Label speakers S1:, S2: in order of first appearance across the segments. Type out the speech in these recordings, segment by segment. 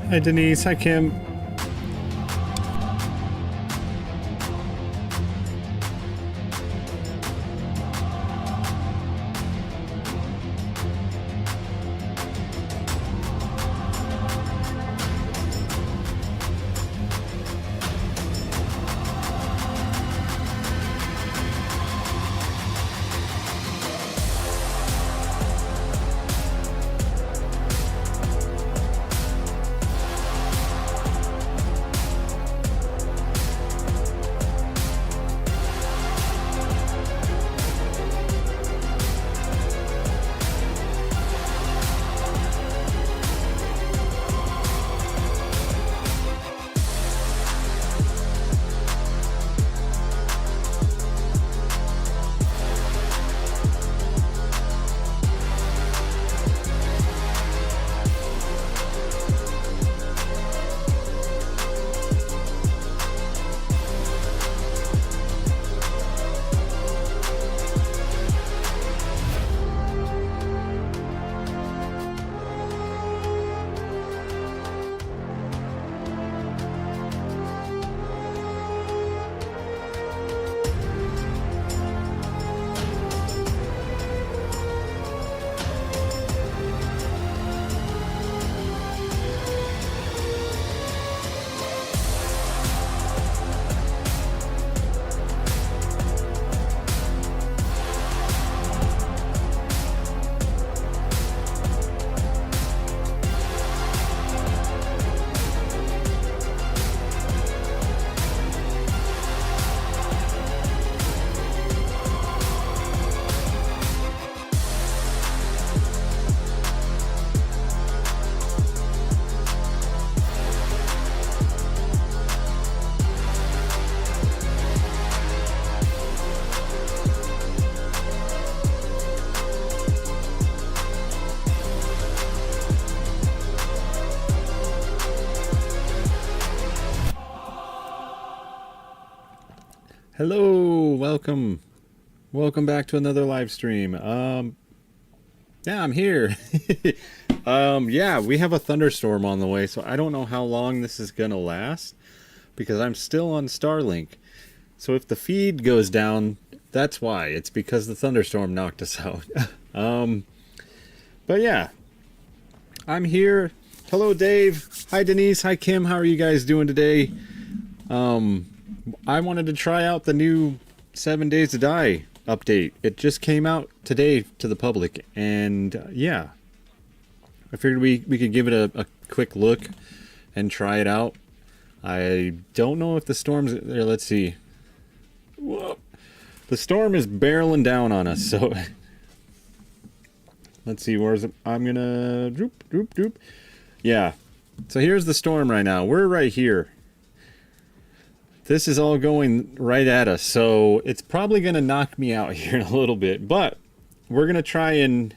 S1: Hi Denise, hi Kim. Hello, welcome. Welcome back to another live stream. Yeah, I'm here. Yeah, we have a thunderstorm on the way, so I don't know how long this is gonna last because I'm still on Starlink. So if the feed goes down, that's why. It's because the thunderstorm knocked us out. But yeah, I'm here. Hello, Dave. Hi, Denise. Hi, Kim. How are you guys doing today? I wanted to try out the new 7 Days to Die update. It just came out today to the public, and yeah, I figured we could give it a quick look and try it out. I don't know if the storm's there. Let's see. Whoa. The storm is barreling down on us, so let's see. Where's it? I'm gonna droop. Yeah. So here's the storm right now. We're right here. This is all going right at us, so it's probably gonna knock me out here in a little bit. But we're gonna try and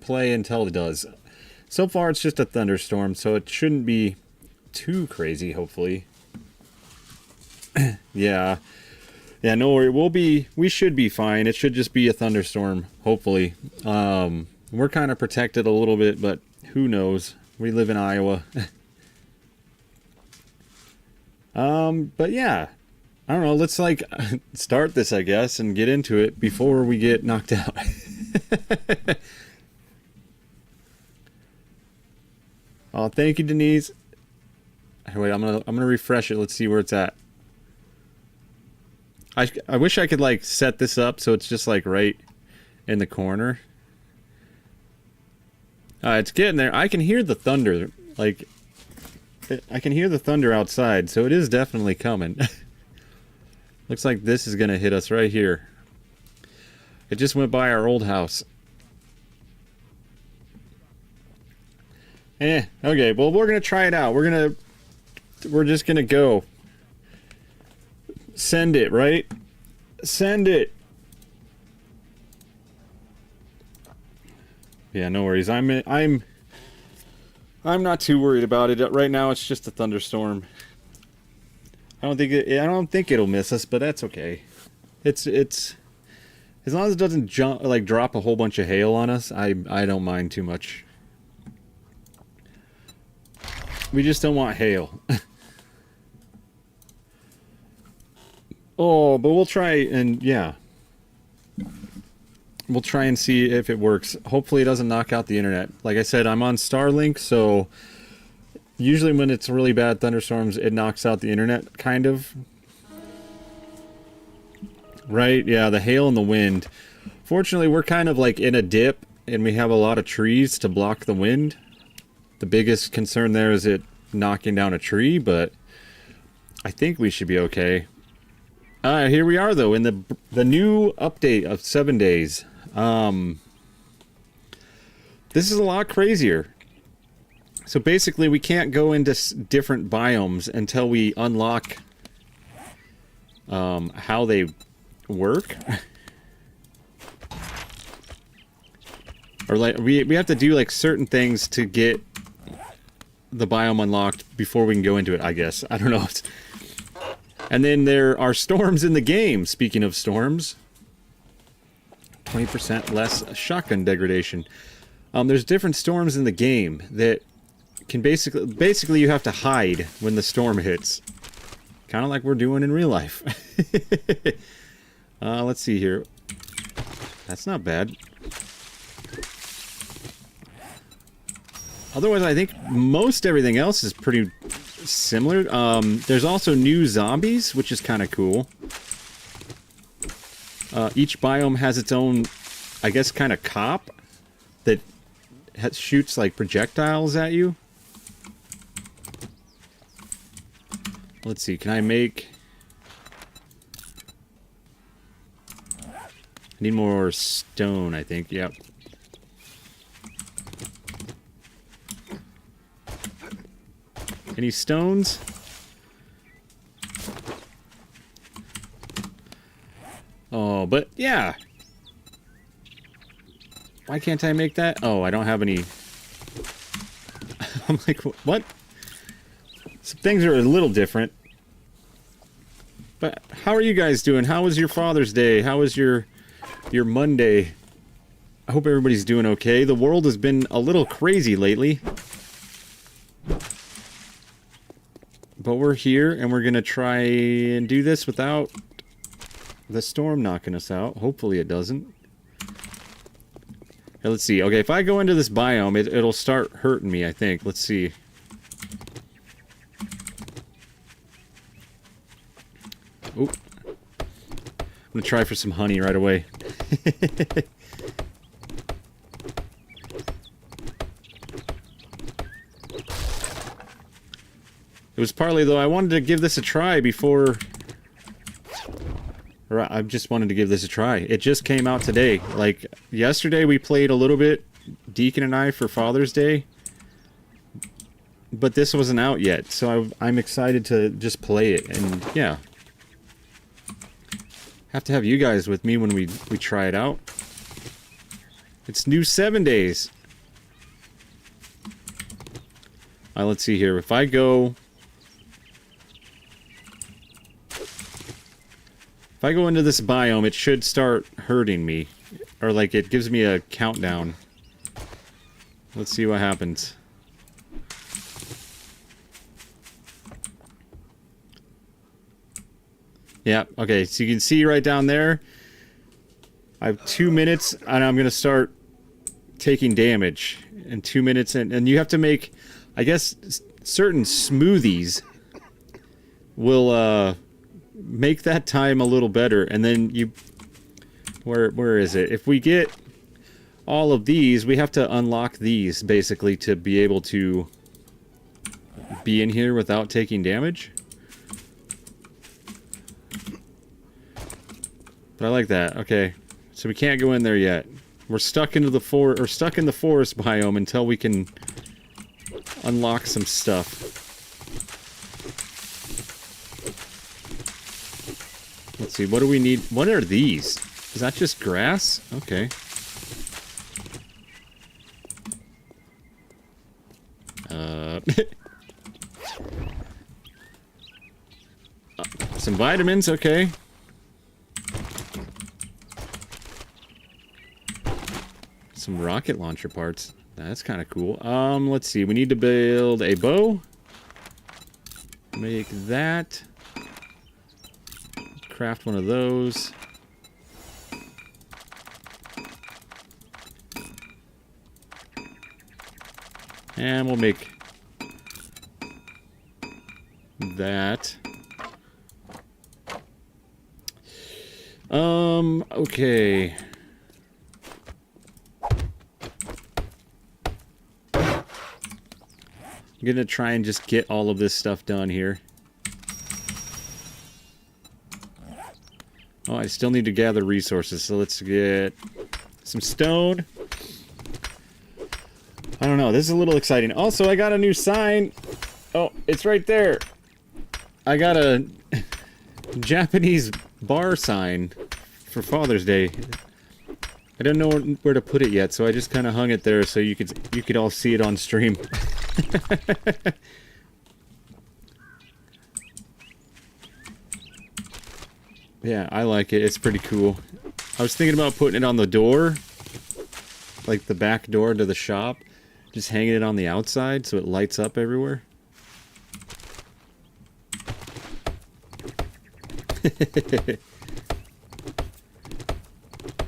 S1: play until it does. So far, it's just a thunderstorm, so it shouldn't be too crazy, hopefully. Yeah, no worry. We should be fine. It should just be a thunderstorm, hopefully. We're kind of protected a little bit, but who knows? We live in Iowa. But yeah, I don't know. Let's like start this, I guess, and get into it before we get knocked out. Oh, thank you, Denise. Wait, I'm gonna refresh it. Let's see where it's at. I wish I could like set this up so it's just like right in the corner. It's getting there. I can hear the thunder. Like, I can hear the thunder outside, so it is definitely coming. Looks like this is gonna hit us right here. It just went by our old house. Okay, well, we're gonna try it out. We're just gonna go. Send it, right? Send it. Yeah, no worries. I'm not too worried about it. Right now it's just a thunderstorm. I don't think it'll miss us, but that's okay. It's as long as it doesn't drop a whole bunch of hail on us, I don't mind too much. We just don't want hail. Oh, but we'll try and yeah. We'll try and see if it works. Hopefully it doesn't knock out the internet. Like I said, I'm on Starlink, so usually when it's really bad thunderstorms, it knocks out the internet, kind of. Right? Yeah, the hail and the wind. Fortunately, we're kind of like in a dip, and we have a lot of trees to block the wind. The biggest concern there is it knocking down a tree, but I think we should be okay. Here we are, though, in the new update of 7 days. This is a lot crazier. So basically, we can't go into different biomes until we unlock how they work. Or like we have to do like certain things to get the biome unlocked before we can go into it, I guess. I don't know. And then there are storms in the game. Speaking of storms, 20% less shotgun degradation. There's different storms in the game that can basically you have to hide when the storm hits. Kind of like we're doing in real life. Let's see here. That's not bad. Otherwise, I think most everything else is pretty similar. There's also new zombies, which is kind of cool. Each biome has its own, I guess, kind of cop that shoots like projectiles at you. Let's see, can I make... I need more stone, I think. Yep. Any stones? Oh, but yeah. Why can't I make that? Oh, I don't have any. I'm like, what? Some things are a little different. But how are you guys doing? How was your Father's Day? How was your Monday? I hope everybody's doing okay. The world has been a little crazy lately. But we're here, and we're going to try and do this without the storm knocking us out. Hopefully it doesn't. Now, let's see. Okay, if I go into this biome, it'll start hurting me, I think. Let's see. Oop. I'm gonna try for some honey right away. It was partly, though, I wanted to give this a try before... Or I just wanted to give this a try. It just came out today. Like, yesterday we played a little bit, Deacon and I, for Father's Day. But this wasn't out yet, so I'm excited to just play it, and yeah. Have to have you guys with me when we try it out. It's new 7 days. Alright, let's see here. If I go... If I go into this biome, it should start hurting me. Or like it gives me a countdown. Let's see what happens. Yeah, okay, so you can see right down there. I have 2 minutes and I'm gonna start taking damage in 2 minutes, and you have to make, I guess, certain smoothies will make that time a little better, and then you, where is it? If we get all of these, we have to unlock these basically to be able to be in here without taking damage. But I like that. Okay, so we can't go in there yet. We're stuck into the stuck in the forest biome until we can unlock some stuff. Let's see, what do we need? What are these? Is that just grass? Okay. Some vitamins, okay. Some rocket launcher parts. That's kind of cool. Let's see, we need to build a bow. Make that. Craft one of those. And we'll make that. Okay. I'm gonna try and just get all of this stuff done here. Oh, I still need to gather resources, so let's get some stone. I don't know, this is a little exciting. Also, I got a new sign. Oh, it's right there. I got a Japanese bar sign for Father's Day. I don't know where to put it yet, so I just kind of hung it there so you could all see it on stream. Yeah, I like it. It's pretty cool. I was thinking about putting it on the door, like the back door to the shop, just hanging it on the outside so it lights up everywhere.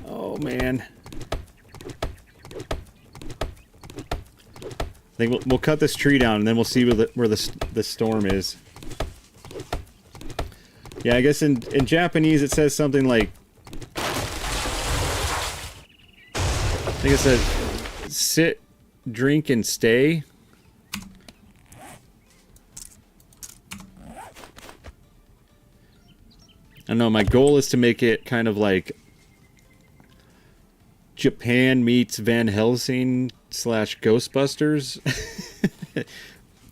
S1: Oh man. I think we'll cut this tree down and then we'll see where the storm is. Yeah, I guess in Japanese it says something like, I think it says sit, drink, and stay. I don't know, my goal is to make it kind of like Japan meets Van Helsing / Ghostbusters.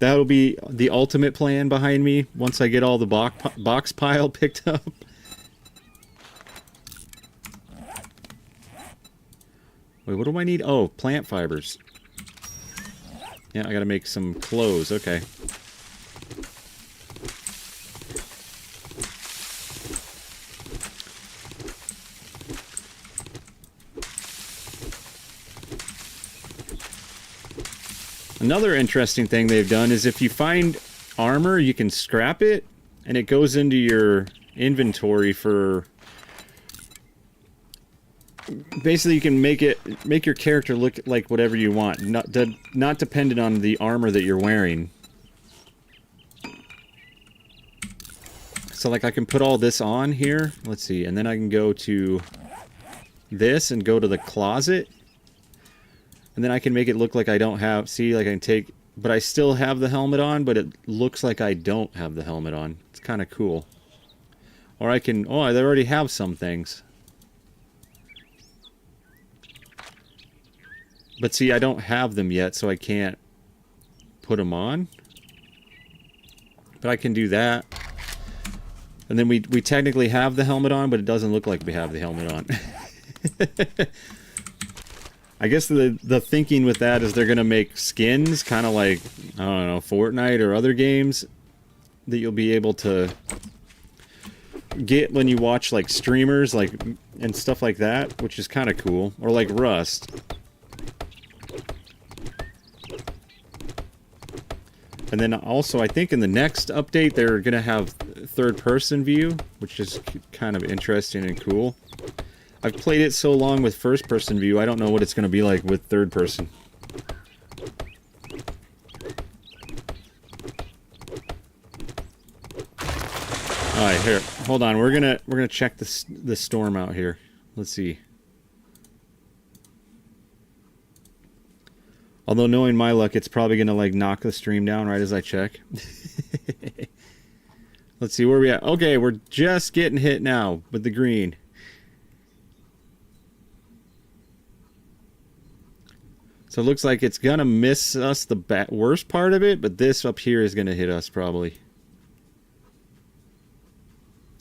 S1: That'll be the ultimate plan behind me once I get all the box pile picked up. Wait, what do I need? Oh, plant fibers. Yeah, I gotta make some clothes. Okay. Another interesting thing they've done is if you find armor, you can scrap it, and it goes into your inventory for... Basically, you can make your character look like whatever you want, not dependent on the armor that you're wearing. So like I can put all this on here. Let's see. And then I can go to this and go to the closet. And then I can make it look like I don't have... See, like I can take... But I still have the helmet on, but it looks like I don't have the helmet on. It's kind of cool. Or I can... Oh, I already have some things. But see, I don't have them yet, so I can't put them on. But I can do that. And then we technically have the helmet on, but it doesn't look like we have the helmet on. I guess the thinking with that is they're going to make skins, kind of like, I don't know, Fortnite or other games that you'll be able to get when you watch like streamers like and stuff like that, which is kind of cool. Or like Rust. And then also, I think in the next update, they're going to have third-person view, which is kind of interesting and cool. I've played it so long with first-person view, I don't know what it's going to be like with third-person. Alright, here. Hold on. We're gonna check the storm out here. Let's see. Although, knowing my luck, it's probably going to, like, knock the stream down right as I check. Let's see, where are we at? Okay, we're just getting hit now with the green. So it looks like it's going to miss us the worst part of it, but this up here is going to hit us, probably.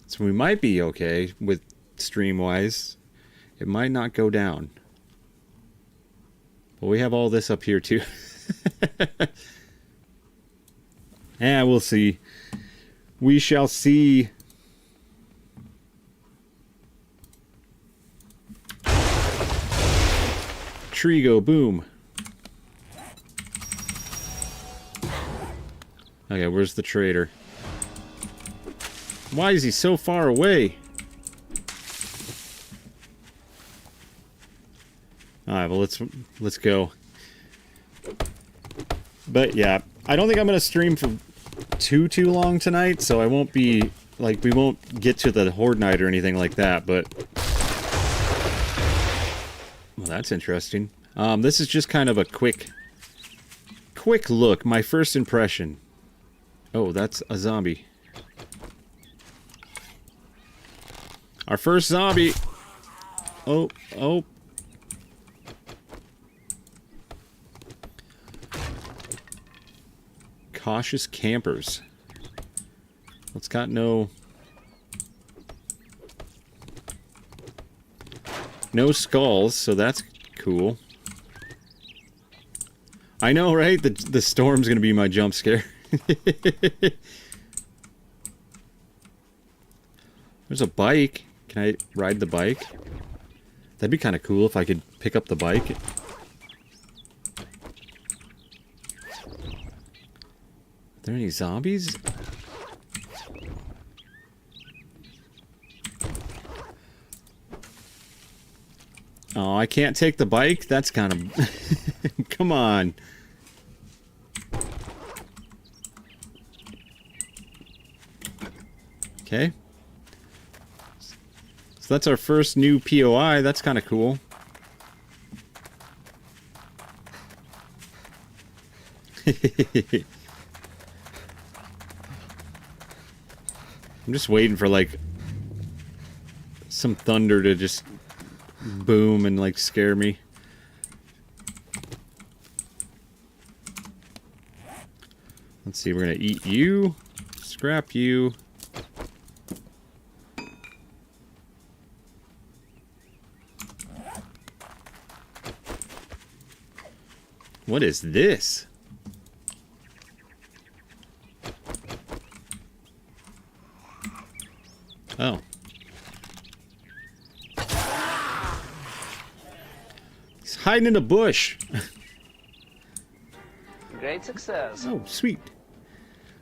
S1: So we might be okay with stream-wise. It might not go down. But we have all this up here too. Yeah, we'll see. We shall see. Tree go boom. Okay, where's the trader? Why is he so far away? Alright, well let's go. But yeah, I don't think I'm gonna stream for too long tonight, so I won't be like, we won't get to the Horde night or anything like that, but well, that's interesting. This is just kind of a quick look, my first impression. Oh, that's a zombie. Our first zombie. Oh. Cautious campers. It's got no skulls, so that's cool. I know, right? The storm's gonna be my jump scare. There's a bike. Can I ride the bike? That'd be kind of cool if I could pick up the bike. Are there any zombies? Oh, I can't take the bike? That's kind of... Come on. Okay. So that's our first new POI. That's kind of cool. I'm just waiting for, like, some thunder to just boom and, like, scare me. Let's see, we're gonna eat you, scrap you. What is this? Oh. He's hiding in a bush.
S2: Great success.
S1: Oh, sweet.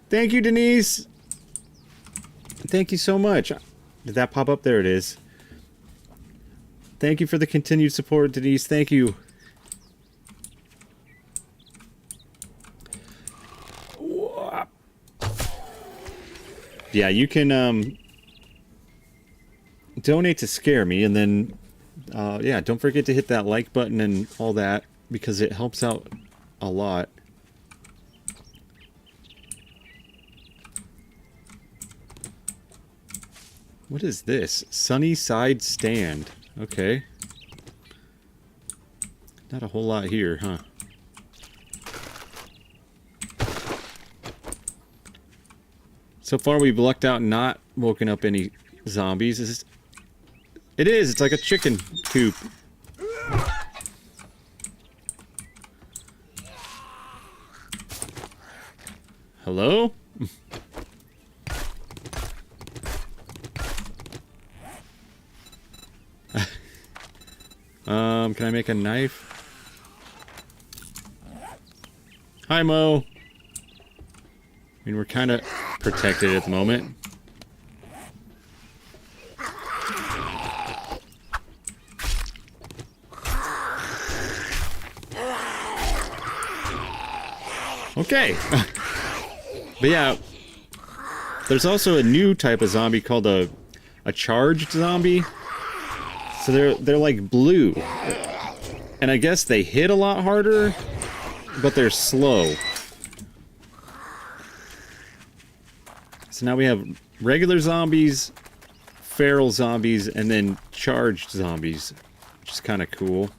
S1: Thank you, Denise. Thank you so much. Did that pop up? There it is. Thank you for the continued support, Denise. Thank you. Yeah, you can donate to scare me, and then yeah, don't forget to hit that like button and all that, because it helps out a lot. What is this? Sunny side stand. Okay. Not a whole lot here, huh? So far we've lucked out and not woken up any zombies. It is! It's like a chicken coop. Hello? Can I make a knife? Hi, Mo. I mean, we're kind of protected at the moment. Okay. But yeah, there's also a new type of zombie called a charged zombie. So they're like blue. And I guess they hit a lot harder, but they're slow. So now we have regular zombies, feral zombies, and then charged zombies, which is kind of cool.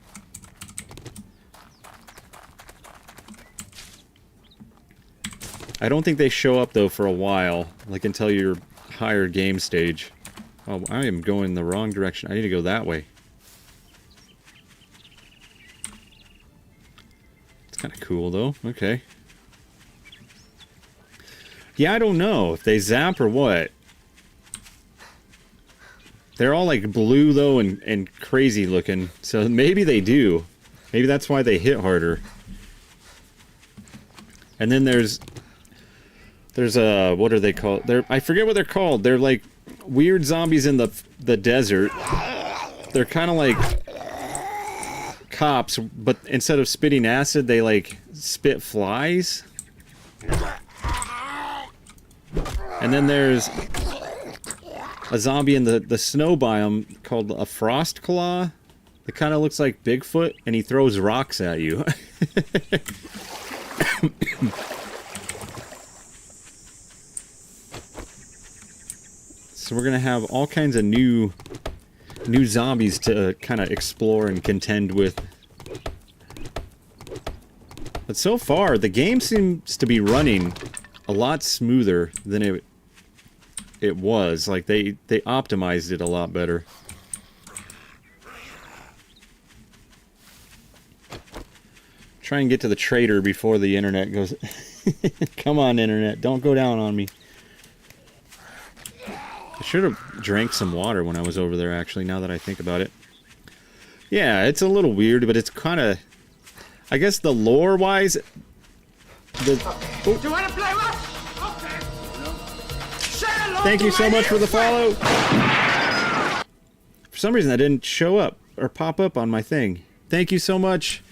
S1: I don't think they show up, though, for a while, like until your higher game stage. Oh, I am going the wrong direction. I need to go that way. It's kind of cool, though. Okay. Yeah, I don't know if they zap or what. They're all like blue, though, and crazy looking. So maybe they do. Maybe that's why they hit harder. And then there's what are they called? I forget what they're called. They're like weird zombies in the desert. They're kind of like cops, but instead of spitting acid, they like spit flies. And then there's a zombie in the snow biome called a frost claw. It kind of looks like Bigfoot, and he throws rocks at you. So we're gonna have all kinds of new zombies to kind of explore and contend with. But so far, the game seems to be running a lot smoother than it was. Like they optimized it a lot better. Try and get to the trader before the internet goes. Come on, internet, don't go down on me. I should have drank some water when I was over there, actually, now that I think about it. Yeah, it's a little weird, but it's kind of... I guess the lore-wise... Do you want to play what? Okay. Thank you so much for the follow! For some reason, that didn't show up, or pop up on my thing. Thank you so much!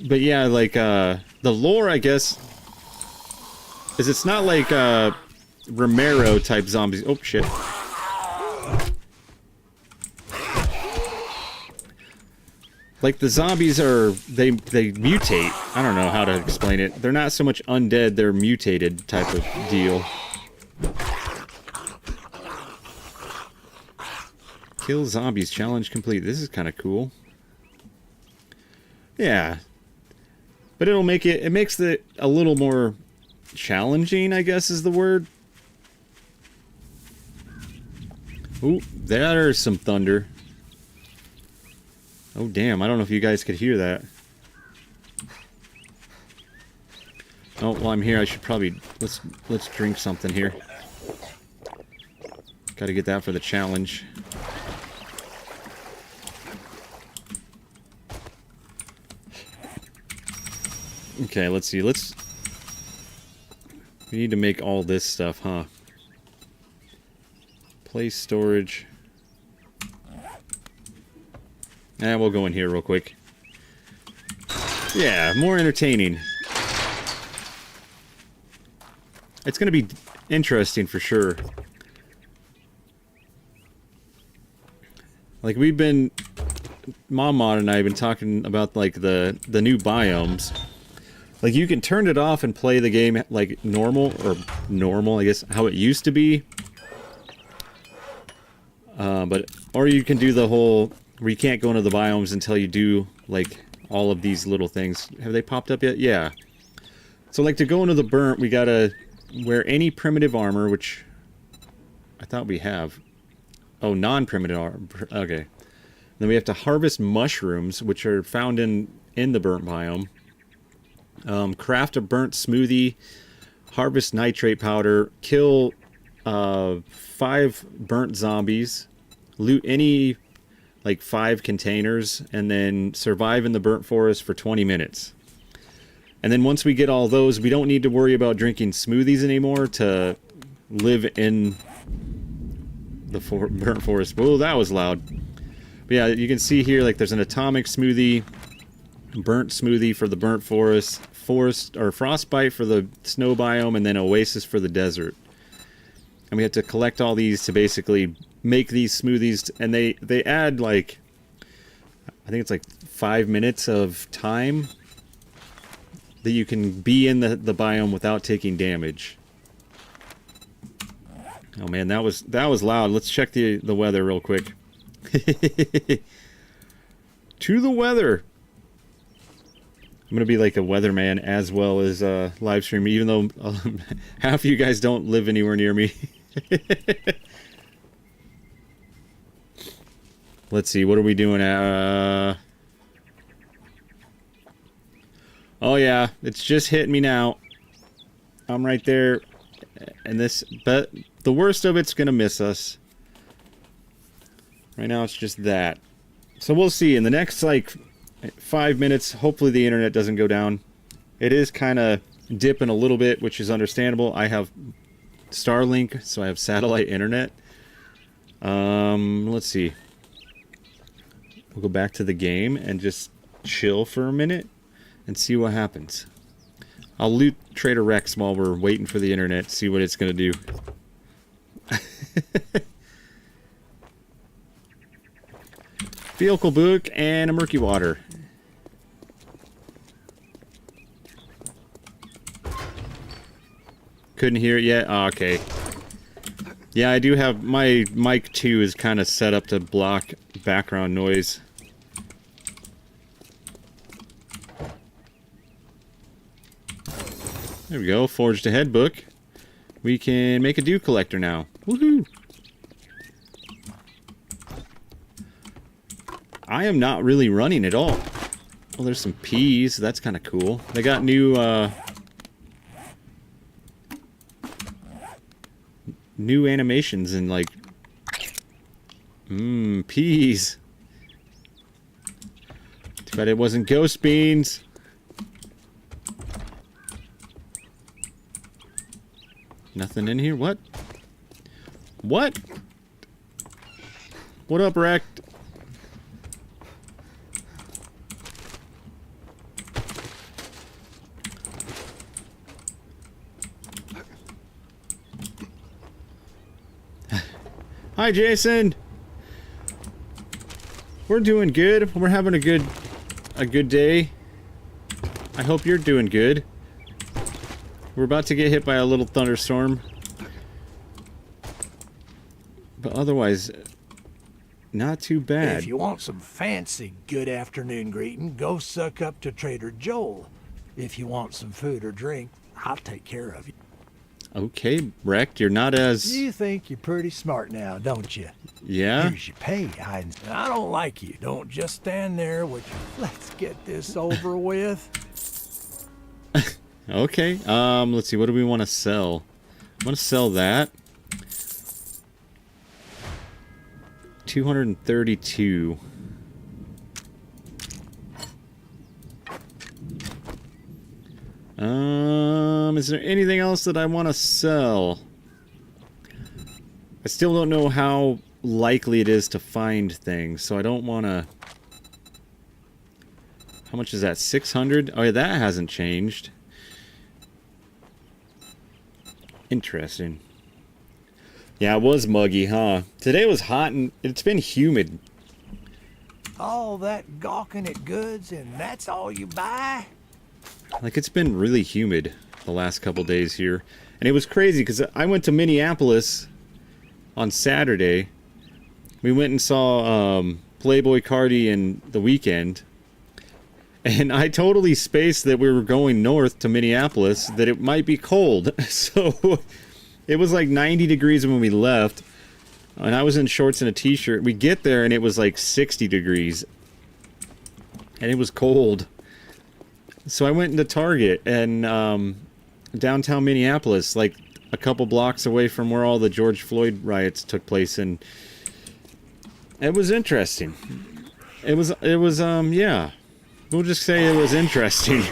S1: But yeah, like, the lore, I guess... is it's not like Romero type zombies. Oh shit. Like the zombies are they mutate. I don't know how to explain it. They're not so much undead, they're mutated type of deal. Kill zombies challenge complete. This is kind of cool. Yeah. But it makes it a little more challenging, I guess is the word. Ooh, there's some thunder. Oh damn, I don't know if you guys could hear that. Oh, while I'm here, I should probably let's drink something here. Gotta get that for the challenge. Okay, let's see. We need to make all this stuff, huh? Place storage. We'll go in here real quick. Yeah, more entertaining. it's going to be interesting for sure. Like we've been, Mom and I have been talking about like the new biomes. Like you can turn it off and play the game like normal, I guess, how it used to be. Or you can do the whole where you can't go into the biomes until you do like all of these little things. Have they popped up yet? Yeah. So like to go into the burnt, we gotta wear any primitive armor, which I thought we have. Oh, non-primitive armor. Okay. Then we have to harvest mushrooms, which are found in the burnt biome. Craft a burnt smoothie. Harvest nitrate powder. Kill 5 burnt zombies. Loot any like 5 containers, and then survive in the burnt forest for 20 minutes. And then once we get all those, we don't need to worry about drinking smoothies anymore to live in the burnt forest. Whoa, that was loud. But yeah, you can see here, like, there's an atomic smoothie, burnt smoothie for the burnt forest, or frostbite for the snow biome, and then oasis for the desert. And we have to collect all these to basically make these smoothies, and they add, like, I think it's like 5 minutes of time that you can be in the biome without taking damage. Oh man, that was loud. Let's check the weather real quick. To the weather. I'm gonna be like a weatherman as well as live stream, even though half of you guys don't live anywhere near me. Let's see, what are we doing? Oh yeah, it's just hitting me now. I'm right there, and but the worst of it's gonna miss us. Right now it's just that. So we'll see in the next like 5 minutes. Hopefully the internet doesn't go down. It is kind of dipping a little bit, which is understandable. I have Starlink, so I have satellite internet. Let's see. We'll go back to the game and just chill for a minute and see what happens. I'll loot Trader Rex while we're waiting for the internet, see what it's gonna do. Vehicle book and a murky water. Couldn't hear it yet? Oh, okay. Yeah, I do have my mic too is kind of set up to block background noise. There we go, forged ahead book. We can make a dew collector now. Woohoo! I am not really running at all. Well, there's some peas. That's kind of cool. They got new, new animations and like... peas. Too bad it wasn't ghost beans. Nothing in here? What? What? What up, Rect? Hi, Jason. We're doing good. We're having a good day. I hope you're doing good. We're about to get hit by a little thunderstorm. But otherwise, not too bad.
S2: If you want some fancy good afternoon greeting, go suck up to Trader Joel. If you want some food or drink, I'll take care of you.
S1: Okay, Wrecked, you're not as...
S2: You think you're pretty smart now, don't you?
S1: Yeah?
S2: Here's your pay. I don't like you. Don't just stand there with your, let's get this over with.
S1: Okay, let's see, what do we want to sell? I want to sell that. 232. Is there anything else that I want to sell? I still don't know how likely it is to find things, so I don't want to... How much is that? 600? Oh yeah, that hasn't changed. Interesting. Yeah, it was muggy, huh? Today was hot and it's been humid.
S2: All that gawking at goods and that's all you buy?
S1: Like, it's been really humid the last couple days here. And it was crazy because I went to Minneapolis on Saturday. We went and saw Playboy Cardi and The Weeknd. And I totally spaced that we were going north to Minneapolis, that it might be cold. So it was like 90 degrees when we left. And I was in shorts and a t-shirt. We get there and it was like 60 degrees. And it was cold. So I went into Target and downtown Minneapolis, like a couple blocks away from where all the George Floyd riots took place, and it was interesting. It was yeah. We'll just say it was interesting.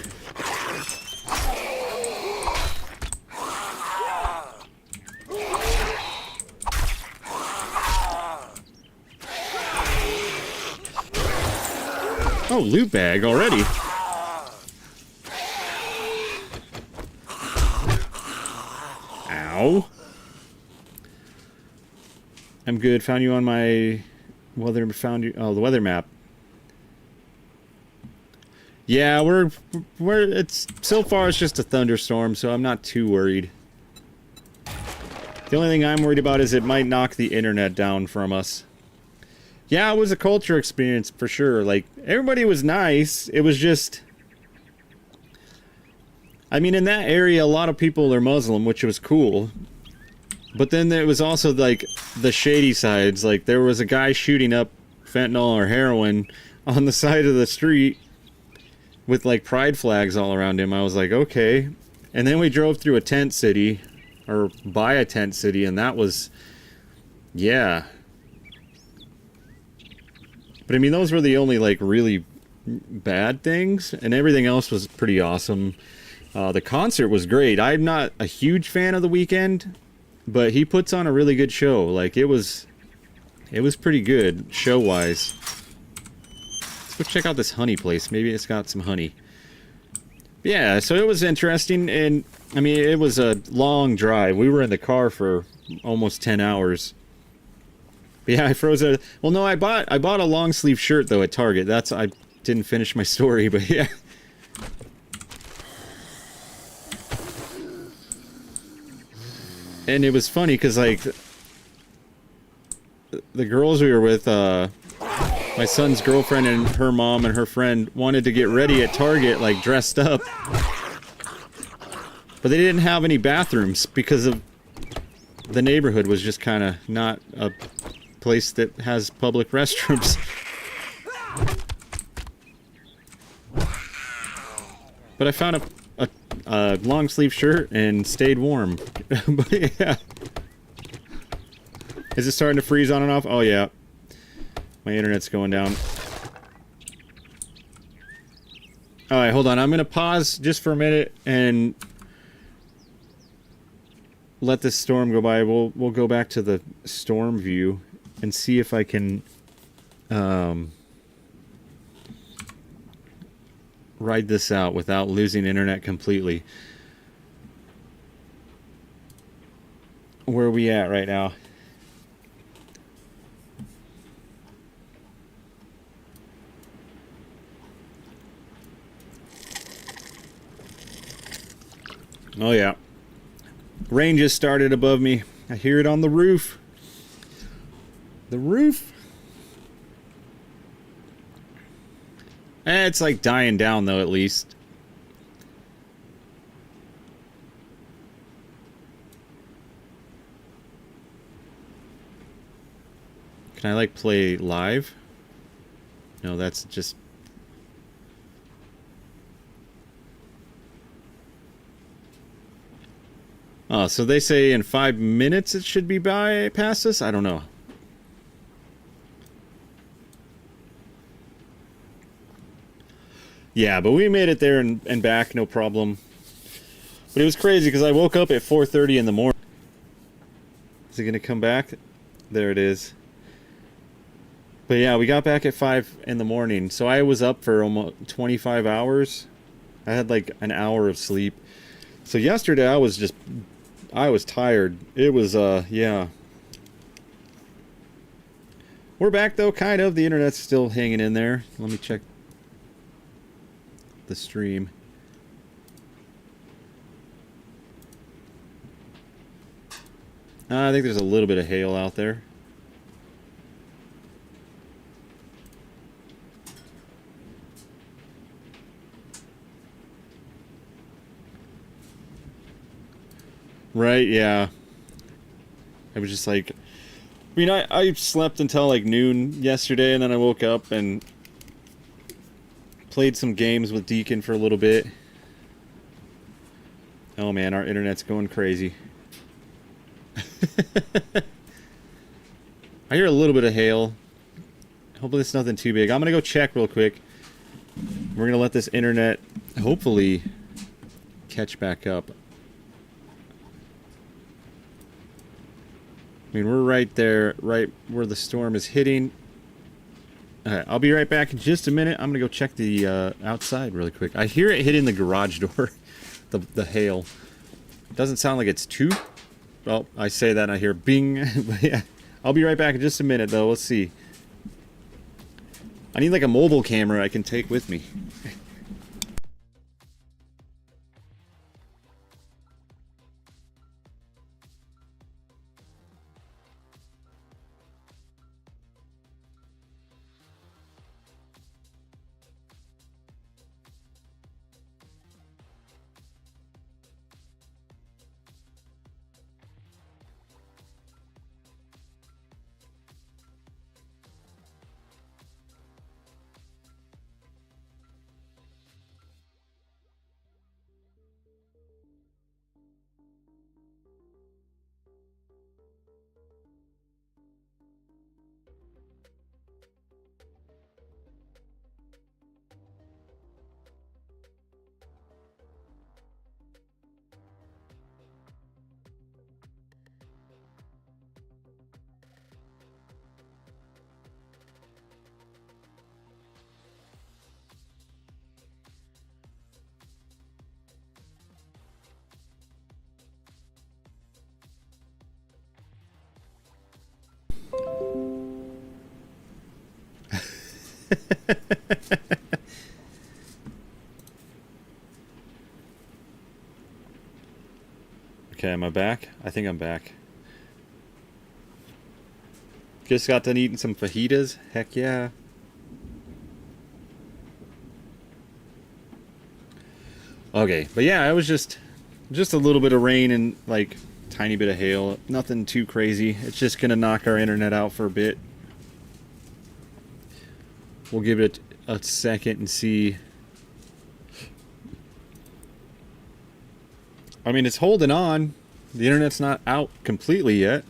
S1: Oh, loot bag already. Ow. I'm good. Found you on my weather. Found you. Oh, the weather map. Yeah, we're. It's so far. It's just a thunderstorm, so I'm not too worried. The only thing I'm worried about is it might knock the internet down from us. Yeah, it was a culture experience for sure. Like, everybody was nice. It was just, I mean, in that area, a lot of people are Muslim, which was cool. But then there was also, like, the shady sides. Like, there was a guy shooting up fentanyl or heroin on the side of the street with, like, pride flags all around him. I was like, okay. And then we drove through a tent city, or by a tent city, and that was, yeah. But I mean, those were the only, like, really bad things, and everything else was pretty awesome. The concert was great. I'm not a huge fan of The Weeknd, but he puts on a really good show. Like, it was pretty good, show-wise. Let's go check out this honey place. Maybe it's got some honey. Yeah, so it was interesting, and, I mean, it was a long drive. We were in the car for almost 10 hours. But yeah, I froze it. Well, no, I bought a long sleeve shirt though at Target. I didn't finish my story, but yeah. And it was funny because, like, the girls we were with, my son's girlfriend and her mom and her friend wanted to get ready at Target, like, dressed up. But they didn't have any bathrooms because of the neighborhood was just kind of not a place that has public restrooms. But I found a long sleeve shirt and stayed warm. But yeah. Is it starting to freeze on and off? Oh yeah. My internet's going down. Alright, hold on. I'm gonna pause just for a minute and let this storm go by. We'll go back to the storm view and see if I can ride this out without losing internet completely. Where are we at right now? Oh yeah. Rain just started above me. I hear it on the roof. The roof? It's like dying down though, at least. Can I like play live? No, that's just... Oh, so they say in 5 minutes it should be past us? I don't know. Yeah, but we made it there and back, no problem. But it was crazy because I woke up at 4:30 in the morning. Is it going to come back? There it is. But yeah, we got back at 5 in the morning. So I was up for almost 25 hours. I had like an hour of sleep. So yesterday I I was tired. It was, yeah. We're back, though, kind of. The internet's still hanging in there. Let me check the stream. I think there's a little bit of hail out there. Right, yeah. I was just like... I mean, I slept until like noon yesterday, and then I woke up and played some games with Deacon for a little bit. Oh man, our internet's going crazy. I hear a little bit of hail. Hopefully it's nothing too big. I'm gonna go check real quick. We're gonna let this internet hopefully catch back up. I mean, we're right there, right where the storm is hitting. Alright, I'll be right back in just a minute. I'm gonna go check the outside really quick. I hear it hitting the garage door. the hail. Doesn't sound like it's too... Well, I say that and I hear bing. But yeah, I'll be right back in just a minute, though. Let's see. I need like a mobile camera I can take with me. Okay, am I back? I think I'm back. Just got done eating some fajitas. Heck yeah. Okay, but yeah, it was just a little bit of rain and like tiny bit of hail. Nothing too crazy. It's just gonna knock our internet out for a bit. We'll give it a second and see. I mean, it's holding on. The internet's not out completely yet.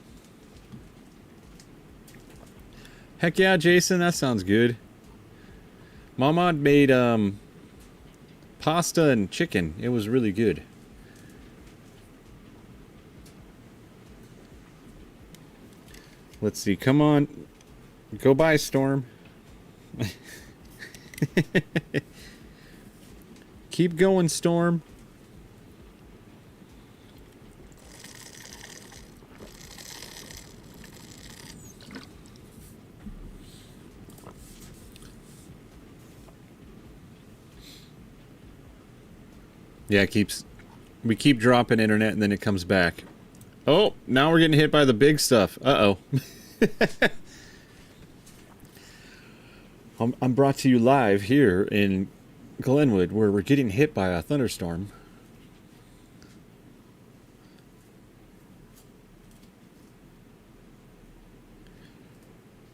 S1: Heck yeah, Jason, that sounds good. Mama made pasta and chicken. It was really good. Let's see. Come on. Go by, Storm. Keep going, Storm. Yeah, we keep dropping internet and then it comes back. Oh, now we're getting hit by the big stuff. Uh-oh. I'm brought to you live here in Glenwood, where we're getting hit by a thunderstorm.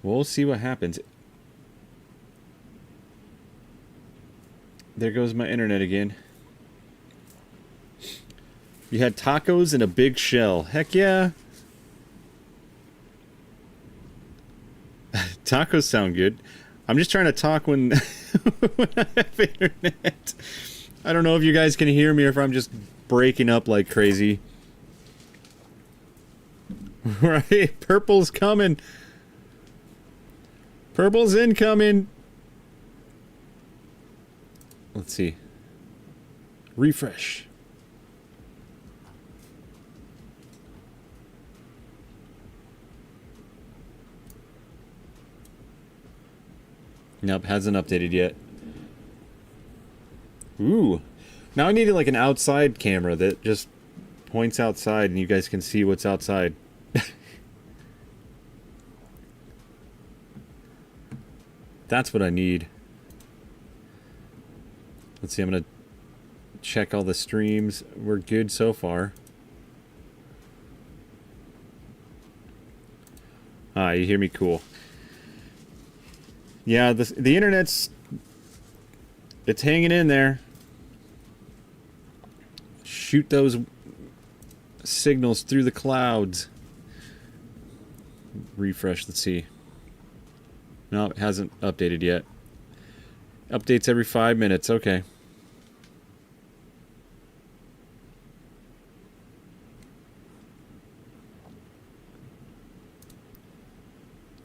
S1: We'll see what happens. There goes my internet again. You had tacos and a big shell. Heck yeah. Tacos sound good. I'm just trying to talk when, when I have internet. I don't know if you guys can hear me or if I'm just breaking up like crazy. Right? Purple's coming. Purple's incoming. Let's see. Refresh. Nope, hasn't updated yet. Ooh. Now I needed like an outside camera that just points outside and you guys can see what's outside. That's what I need. Let's see, I'm gonna check all the streams. We're good so far. Ah, you hear me? Cool. Yeah, the internet's... it's hanging in there. Shoot those signals through the clouds. Refresh, let's see. No, it hasn't updated yet. Updates every 5 minutes, okay.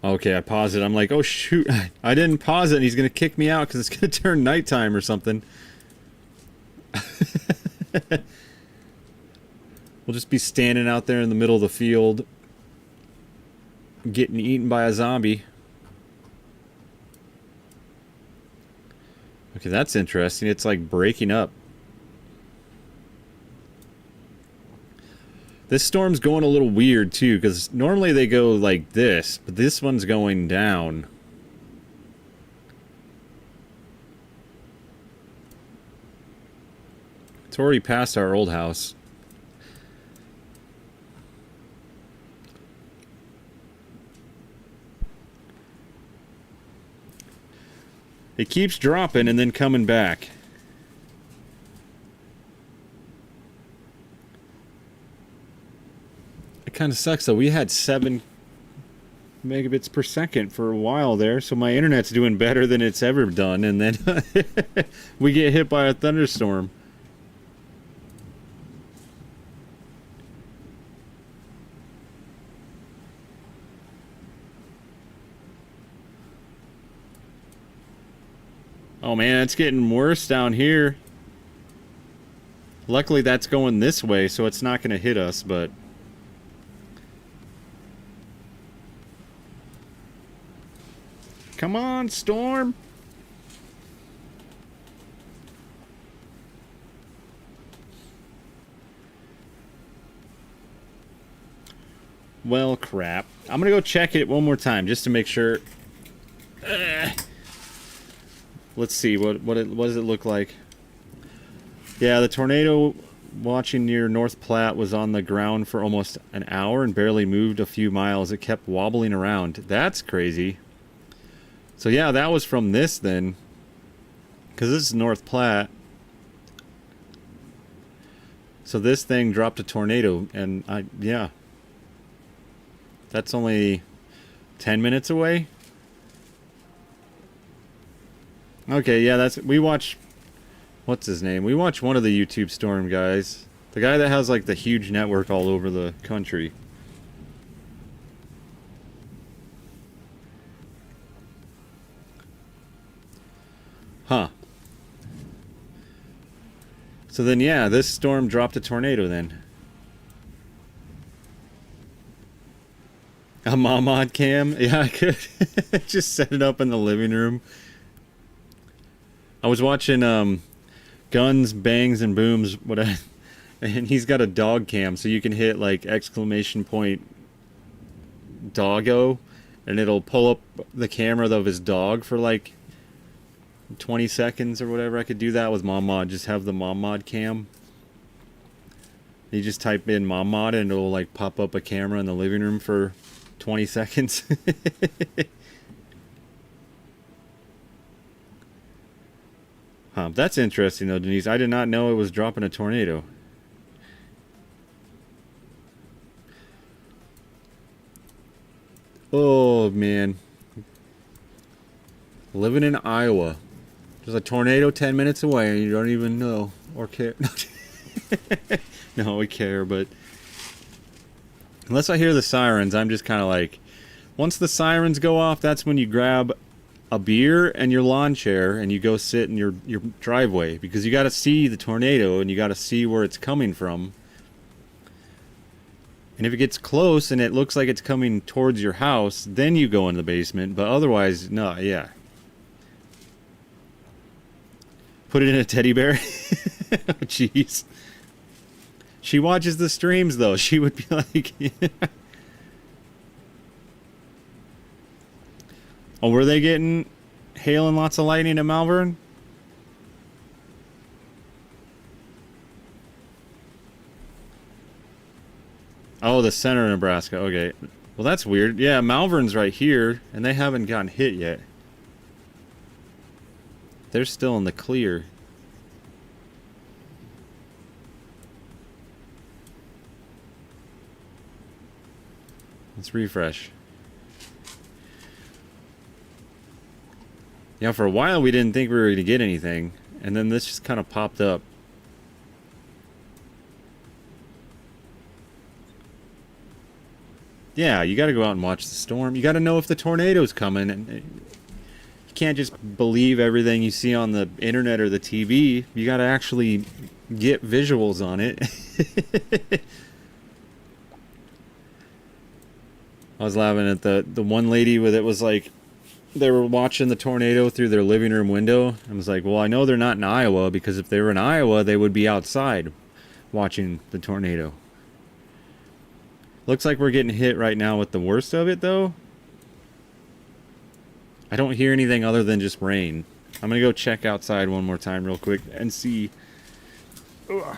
S1: Okay, I paused it. I'm like, oh shoot, I didn't pause it and he's going to kick me out because it's going to turn nighttime or something. We'll just be standing out there in the middle of the field getting eaten by a zombie. Okay, that's interesting. It's like breaking up. This storm's going a little weird too, because normally they go like this, but this one's going down. It's already past our old house. It keeps dropping and then coming back. It kind of sucks though. We had 7 megabits per second for a while there, so my internet's doing better than it's ever done, and then we get hit by a thunderstorm. Oh man, it's getting worse down here. Luckily that's going this way, so it's not going to hit us, but... come on, storm! Well, crap. I'm gonna go check it one more time, just to make sure. Let's see, what does it look like? Yeah, the tornado watching near North Platte was on the ground for almost an hour and barely moved a few miles. It kept wobbling around. That's crazy. So yeah, that was from this then. Because this is North Platte. So this thing dropped a tornado, and yeah. That's only 10 minutes away? Okay, yeah, we watch, what's his name? We watch one of the YouTube storm guys. The guy that has like the huge network all over the country. Huh. So then, yeah, this storm dropped a tornado then. A Mod cam? Yeah, I could just set it up in the living room. I was watching Guns, Bangs, and Booms, and he's got a dog cam, so you can hit like exclamation point doggo, and it'll pull up the camera of his dog for like 20 seconds or whatever. I could do that with Mod, just have the Mod cam. You just type in Mod and it'll like pop up a camera in the living room for 20 seconds. Huh, that's interesting though, Denise. I did not know it was dropping a tornado. Oh man. Living in Iowa. There's a tornado 10 minutes away and you don't even know or care. No, we care, but unless I hear the sirens, I'm just kind of like, once the sirens go off, that's when you grab a beer and your lawn chair and you go sit in your driveway, because you got to see the tornado and you got to see where it's coming from. And if it gets close and it looks like it's coming towards your house, then you go in the basement, but otherwise, no, yeah. Put it in a teddy bear? Oh, jeez. She watches the streams, though. She would be like... Oh, were they getting hail and lots of lightning at Malvern? Oh, the center of Nebraska. Okay. Well, that's weird. Yeah, Malvern's right here, and they haven't gotten hit yet. They're still in the clear. Let's refresh. Yeah, for a while we didn't think we were going to get anything, and then this just kind of popped up. Yeah, you got to go out and watch the storm. You got to know if the tornado's coming, and you can't just believe everything you see on the internet or the TV. You got to actually get visuals on it. I was laughing at the one lady with it was like, they were watching the tornado through their living room window. I was like, well, I know they're not in Iowa, because if they were in Iowa, they would be outside watching the tornado. Looks like we're getting hit right now with the worst of it, though. I don't hear anything other than just rain. I'm going to go check outside one more time real quick and see. Ugh.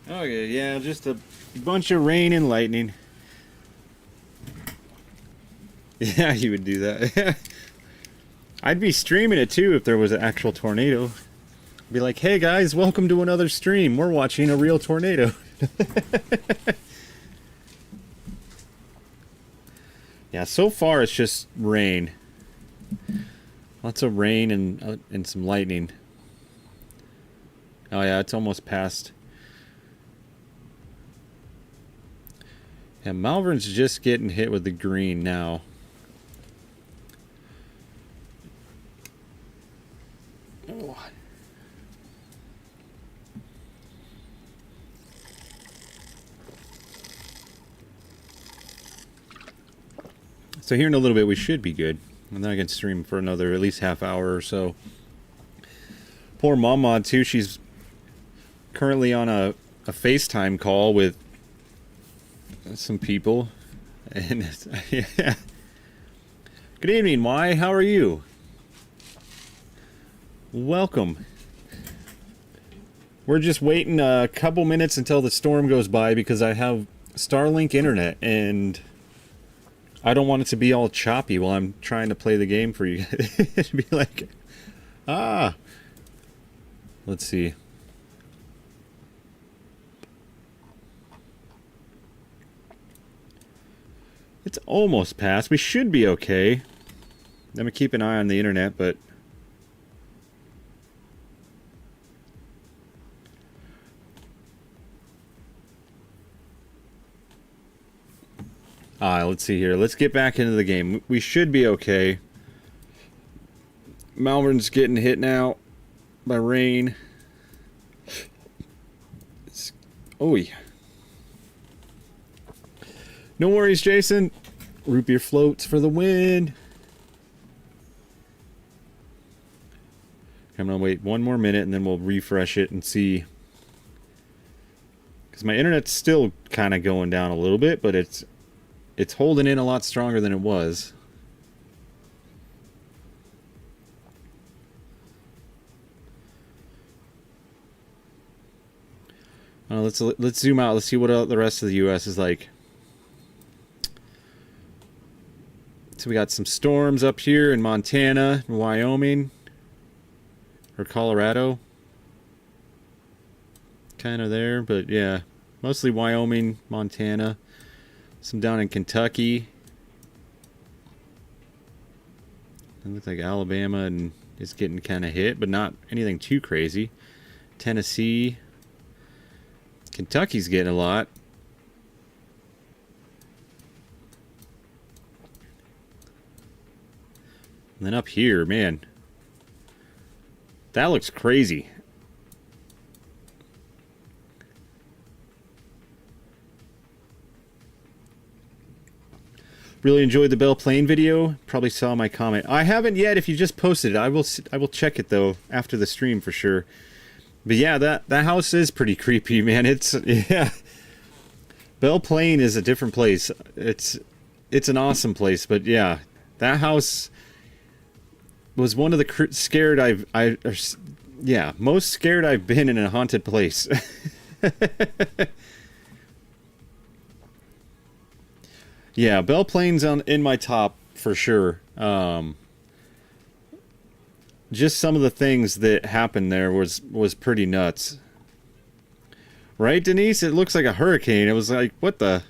S1: Okay, yeah, just a bunch of rain and lightning. Yeah, you would do that. I'd be streaming it too if there was an actual tornado. Be like, hey guys, welcome to another stream. We're watching a real tornado. Yeah, so far it's just rain. Lots of rain and some lightning. Oh yeah, it's almost past. Yeah, Malvern's just getting hit with the green now. Oh. So here in a little bit we should be good. And then I can stream for another at least half hour or so. Poor Mama too, she's currently on a FaceTime call with some people, and yeah. Good evening, Y. How are you? Welcome. We're just waiting a couple minutes until the storm goes by because I have Starlink internet and I don't want it to be all choppy while I'm trying to play the game for you. It'd be like, let's see. It's almost past. We should be okay. I'm going to keep an eye on the internet, but... let's see here. Let's get back into the game. We should be okay. Malvern's getting hit now by rain. Oh, yeah. No worries, Jason. Root beer floats for the win. I'm going to wait one more minute and then we'll refresh it and see. Because my internet's still kind of going down a little bit, but it's holding in a lot stronger than it was. Let's zoom out. Let's see what the rest of the U.S. is like. So we got some storms up here in Montana, Wyoming, or Colorado. Kind of there, but yeah, mostly Wyoming, Montana. Some down in Kentucky. It looks like Alabama and is getting kind of hit, but not anything too crazy. Tennessee. Kentucky's getting a lot. And then up here, man. That looks crazy. Really enjoyed the Belle Plaine video. Probably saw my comment. I haven't yet. If you just posted it, I will check it though after the stream for sure. But yeah, that house is pretty creepy, man. It's yeah. Belle Plaine is a different place. It's an awesome place, but yeah, that house was one of the scared most scared I've been in a haunted place. Yeah, Belle Plaine's in my top for sure. Just some of the things that happened there was pretty nuts. Right, Denise? It looks like a hurricane. It was like, what the?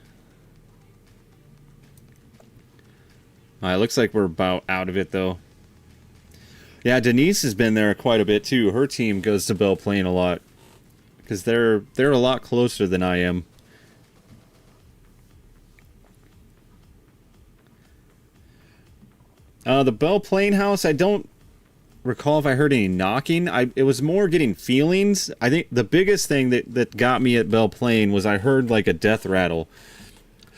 S1: It looks like we're about out of it, though. Yeah, Denise has been there quite a bit, too. Her team goes to Belle Plaine a lot. Because they're a lot closer than I am. The Belle Plaine house, I don't recall if I heard any knocking. It was more getting feelings. I think the biggest thing that got me at Belle Plaine was I heard like a death rattle.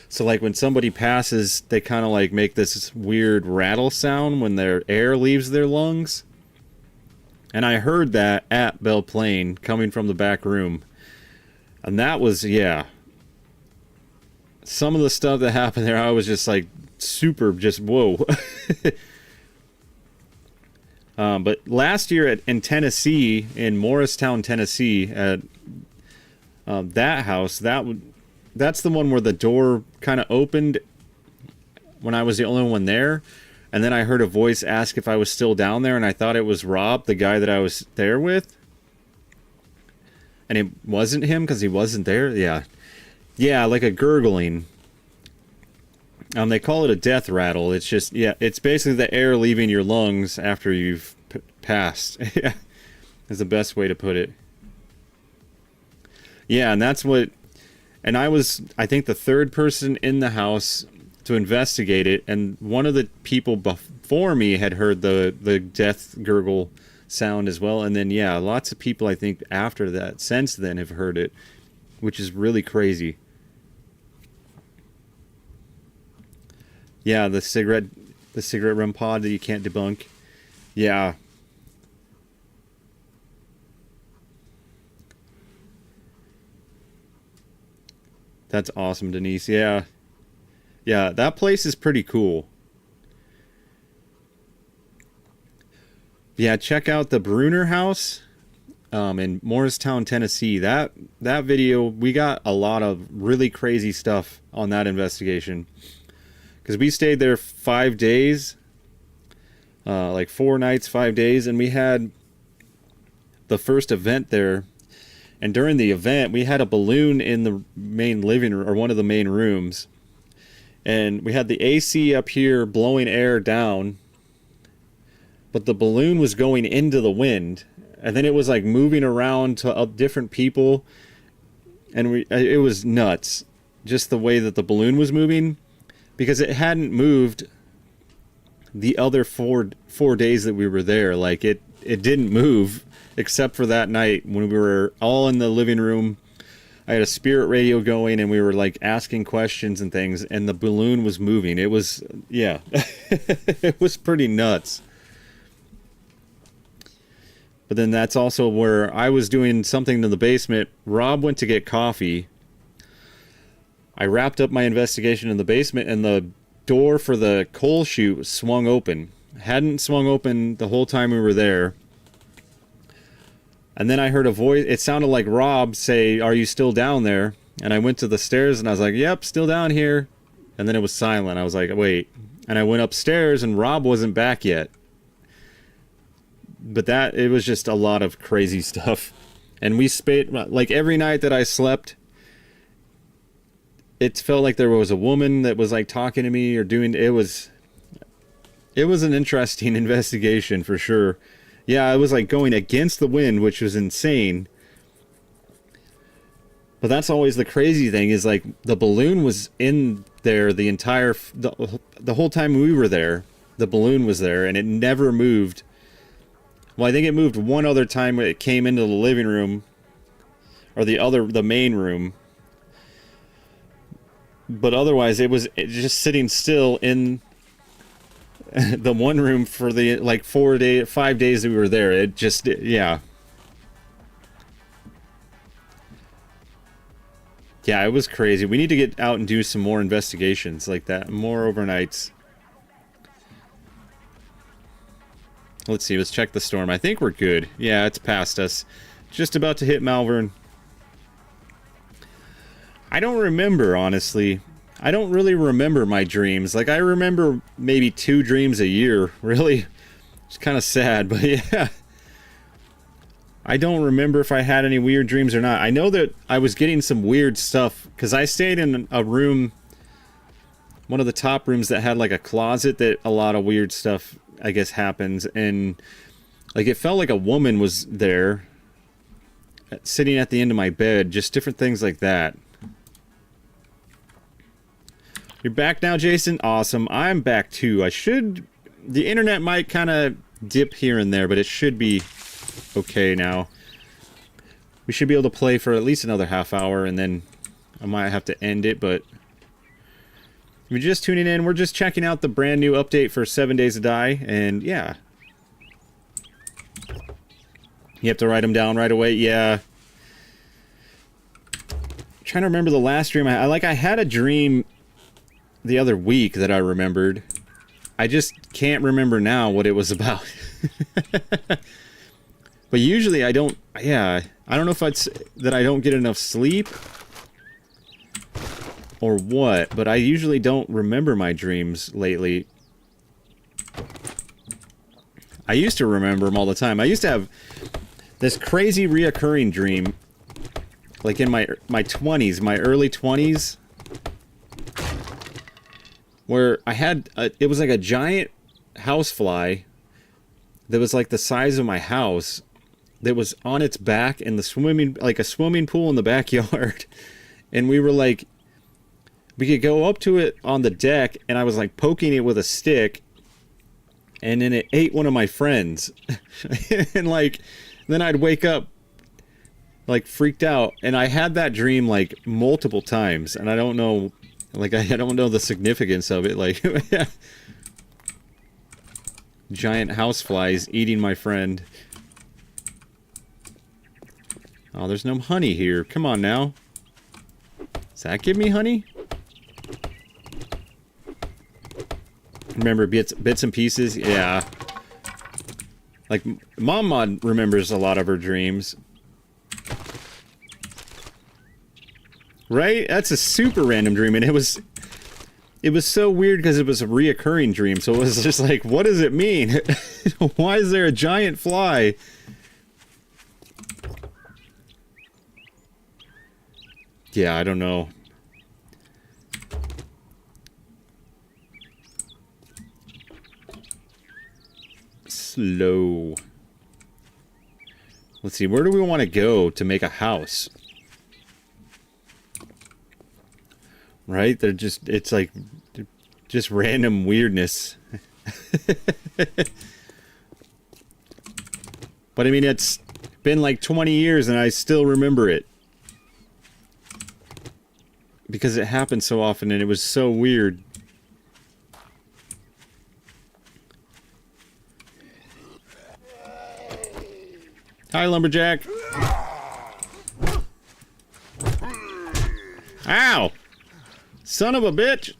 S1: So like when somebody passes, they kind of like make this weird rattle sound when their air leaves their lungs. And I heard that at Belle Plaine coming from the back room. And that was, yeah. Some of the stuff that happened there, I was just like super just whoa. But last year in Tennessee, in Morristown, Tennessee, at that house, that's the one where the door kind of opened when I was the only one there. And then I heard a voice ask if I was still down there, and I thought it was Rob, the guy that I was there with. And it wasn't him because he wasn't there. Yeah. Yeah, like a gurgling. They call it a death rattle. It's just, yeah, it's basically the air leaving your lungs after you've passed. Yeah, is the best way to put it. Yeah, and that's what, and I was, I think, the third person in the house to investigate it, and one of the people before me had heard the death gurgle sound as well, and then, yeah, lots of people, I think, after that, since then, have heard it, which is really crazy. Yeah, the cigarette REM pod that you can't debunk. Yeah. That's awesome, Denise. Yeah. Yeah, that place is pretty cool. Yeah, check out the Bruner house in Morristown, Tennessee. That video, we got a lot of really crazy stuff on that investigation. Because we stayed there 5 days, like 4 nights, 5 days, and we had the first event there. And during the event, we had a balloon in the main living room, or one of the main rooms. And we had the AC up here blowing air down, but the balloon was going into the wind. And then it was like moving around to different people. And it was nuts, just the way that the balloon was moving. Because it hadn't moved the other four days that we were there. Like, it didn't move, except for that night when we were all in the living room. I had a spirit radio going, and we were like asking questions and things, and the balloon was moving. It was, yeah, it was pretty nuts. But then that's also where I was doing something in the basement. Rob went to get coffee. I wrapped up my investigation in the basement, and the door for the coal chute swung open. Hadn't swung open the whole time we were there. And then I heard a voice. It sounded like Rob say, "Are you still down there?" And I went to the stairs, and I was like, "Yep, still down here." And then it was silent. I was like, "Wait." And I went upstairs, and Rob wasn't back yet. But it was just a lot of crazy stuff. And we spent, like, every night that I slept, it felt like there was a woman that was, like, talking to me or doing, it was an interesting investigation for sure. Yeah, I was, like, going against the wind, which was insane. But that's always the crazy thing, is, like, the balloon was in there the whole time we were there. The balloon was there, and it never moved. Well, I think it moved one other time when it came into the living room, or the main room. But otherwise, it was just sitting still in the one room for the, like, 5 days that we were there. It just, yeah. Yeah, it was crazy. We need to get out and do some more investigations like that. More overnights. Let's see, let's check the storm. I think we're good. Yeah, it's past us. Just about to hit Malvern. I don't remember, honestly. I don't really remember my dreams. Like, I remember maybe 2 dreams a year, really. It's kind of sad, but yeah. I don't remember if I had any weird dreams or not. I know that I was getting some weird stuff, because I stayed in a room, one of the top rooms that had, like, a closet that a lot of weird stuff, I guess, happens. And, like, it felt like a woman was there, sitting at the end of my bed. Just different things like that. You're back now, Jason? Awesome. I'm back too. The internet might kind of dip here and there, but it should be okay now. We should be able to play for at least another half hour, and then I might have to end it, but if you're just tuning in, we're just checking out the brand new update for 7 Days to Die, and yeah. You have to write them down right away? Yeah. I'm trying to remember the last dream. I had a dream the other week that I remembered. I just can't remember now what it was about. But usually I don't, yeah, I don't know if it's that I don't get enough sleep or what, but I usually don't remember my dreams lately. I used to remember them all the time. I used to have this crazy reoccurring dream, like in my 20s, my early 20s, where I had, it was like a giant housefly that was like the size of my house, that was on its back in the like a swimming pool in the backyard. And we were like, we could go up to it on the deck, and I was like poking it with a stick, and then it ate one of my friends. And like, then I'd wake up like freaked out, and I had that dream like multiple times, and I don't know, like, I don't know the significance of it. Like, giant houseflies eating my friend. Oh, there's no honey here. Come on now. Does that give me honey? Remember bits and pieces? Yeah. Like, Mom remembers a lot of her dreams. Right? That's a super random dream, and it was so weird because it was a reoccurring dream, so it was just like, what does it mean? Why is there a giant fly? Yeah, I don't know. Slow. Let's see, where do we want to go to make a house? Right? They're just, it's like, just random weirdness. But I mean, it's been like 20 years and I still remember it. because it happened so often and it was so weird. Hi, Lumberjack. Ow! Son of a bitch!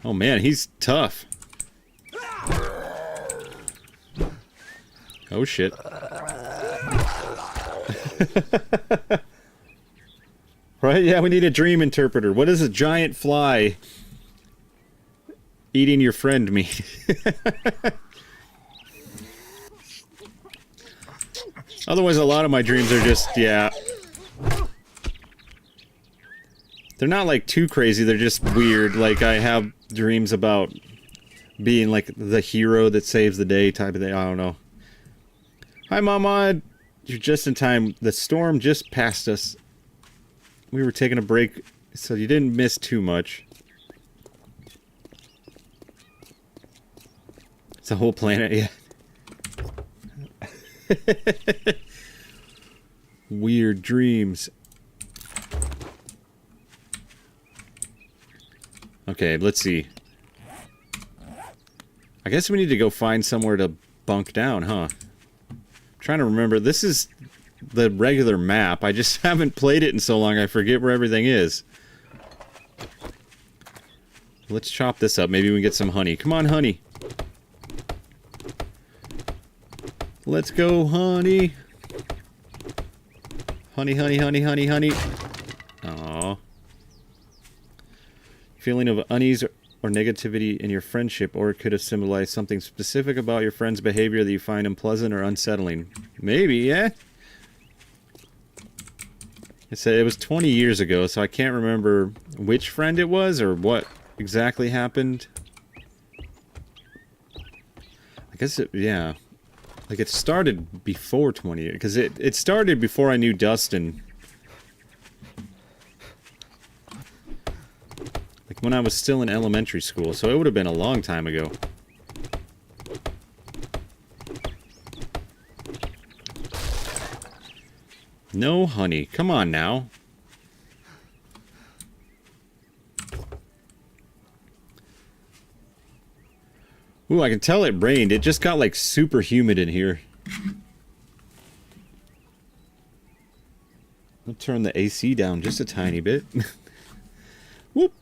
S1: Oh man, he's tough. Oh shit. Right? Yeah, we need a dream interpreter. What does a giant fly eating your friend mean? Otherwise, a lot of my dreams are just, yeah. They're not like too crazy, they're just weird. Like I have dreams about being like the hero that saves the day type of thing. I don't know. Hi, Mama. You're just in time. The storm just passed us. We were taking a break, so you didn't miss too much. It's a whole planet, yeah. Weird dreams. Okay, let's see. I guess we need to go find somewhere to bunk down, huh? I'm trying to remember. This is the regular map. I just haven't played it in so long I forget where everything is. Let's chop this up. Maybe we can get some honey. Come on, honey. Let's go, honey. Honey, honey, honey, honey, honey. Aww. Feeling of unease or negativity in your friendship, or it could have symbolized something specific about your friend's behavior that you find unpleasant or unsettling. Maybe, yeah? It said it was 20 years ago, so I can't remember which friend it was or what exactly happened. I guess it, yeah. Like it started before 20 years, because it started before I knew Dustin. Like when I was still in elementary school, so it would have been a long time ago. No honey, come on now. Ooh, I can tell it rained. It just got like super humid in here. I'll turn the AC down just a tiny bit. Whoop.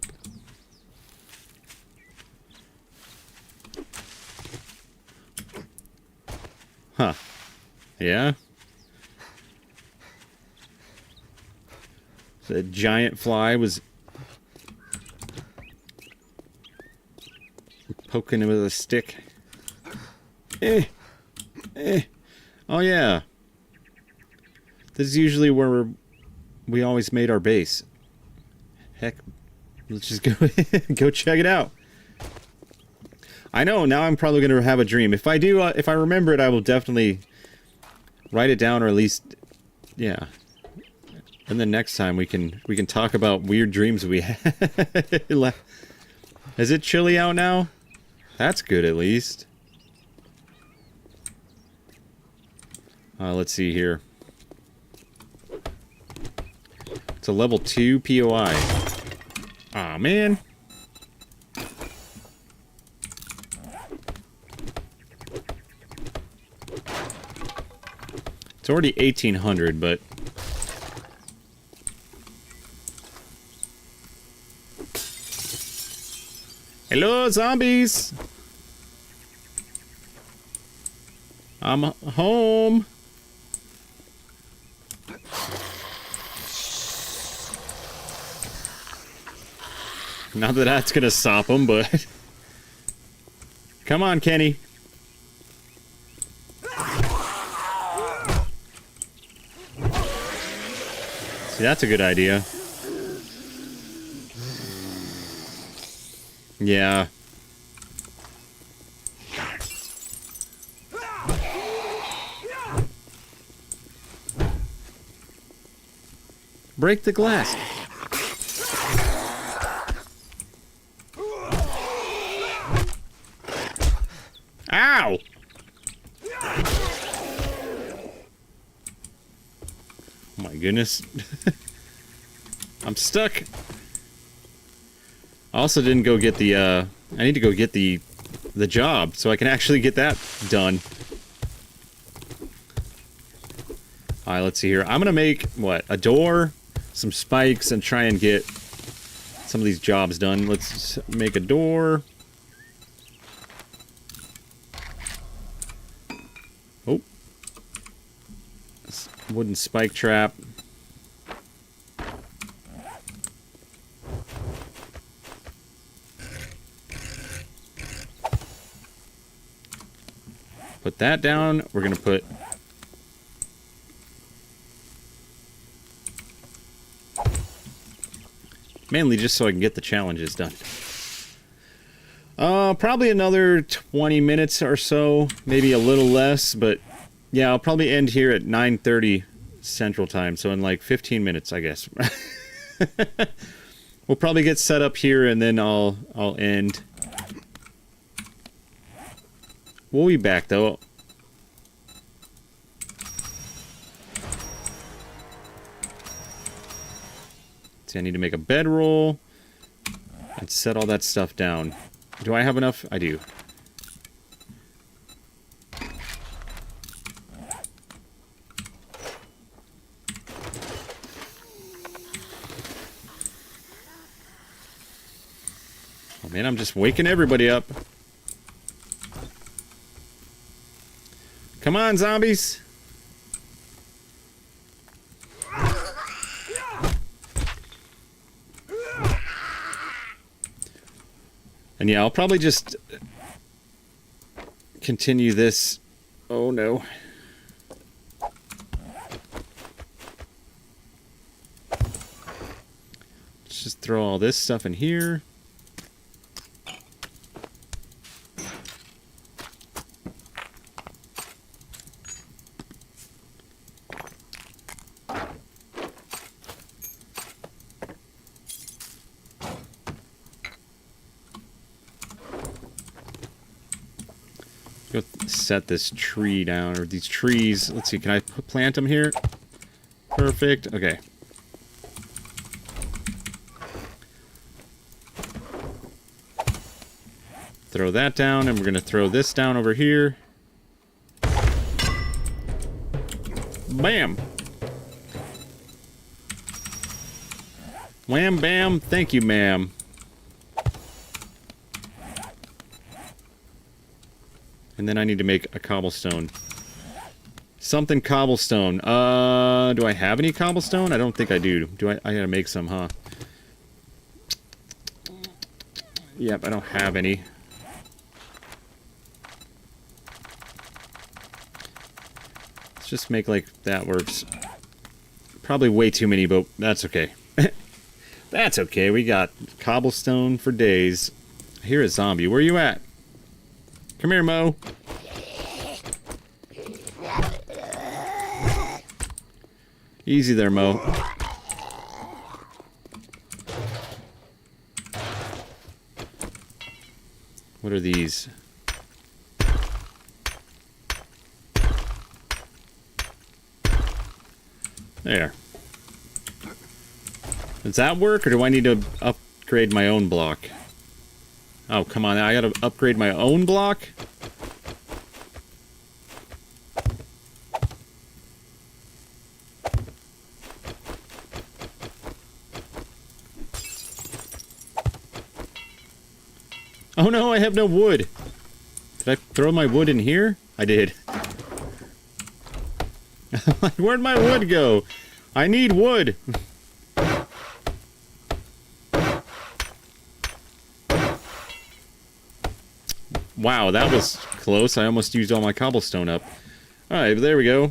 S1: Huh. Yeah? The giant fly was poking him with a stick. Eh. Oh yeah. This is usually where we always made our base. Heck, let's just go go check it out. I know, now I'm probably gonna have a dream. If I do, if I remember it, I will definitely write it down, or at least, yeah. And then next time we can talk about weird dreams we had. Is it chilly out now? That's good, at least. Let's see here. It's a level 2 POI. Aw, man. It's already 1800, but... Hello, zombies! I'm home! Not that that's gonna stop them, but... Come on, Kenny. See, that's a good idea. Yeah. Break the glass. Ow! goodness. I'm stuck. I also didn't go get the, I need to go get the job so I can actually get that done. Alright, let's see here. I'm gonna make, what, a door, some spikes, and try and get some of these jobs done. Let's make a door. Oh. Wooden spike trap. Put that down. We're gonna put... mainly just so I can get the challenges done. Probably another 20 minutes or so. Maybe a little less, but... yeah, I'll probably end here at 9:30 Central Time, so in like 15 minutes, I guess. We'll probably get set up here, and then I'll end. We'll be back, though. See, I need to make a bedroll and set all that stuff down. Do I have enough? I do. Oh man, I'm just waking everybody up. Come on, zombies! And yeah, I'll probably just continue this. Oh no. Let's just throw all this stuff in here. Go set this tree down, or these trees. Let's see, can I plant them here? Perfect. Okay. Throw that down, and we're going to throw this down over here. Bam! Wham bam, thank you, ma'am. And then I need to make a cobblestone. Something cobblestone. Do I have any cobblestone? I don't think I do. I gotta make some, huh? Yep, I don't have any. Let's just make like that works. Probably way too many, but that's okay. That's okay. We got cobblestone for days. Here is zombie. Where you at? Come here, Mo. Easy there, Mo. What are these? There. Does that work, or do I need to upgrade my own block? Oh, come on. I gotta upgrade my own block? Oh no, I have no wood. Did I throw my wood in here? I did. Where'd my wood go? I need wood. Wow, that was close. I almost used all my cobblestone up. Alright, there we go.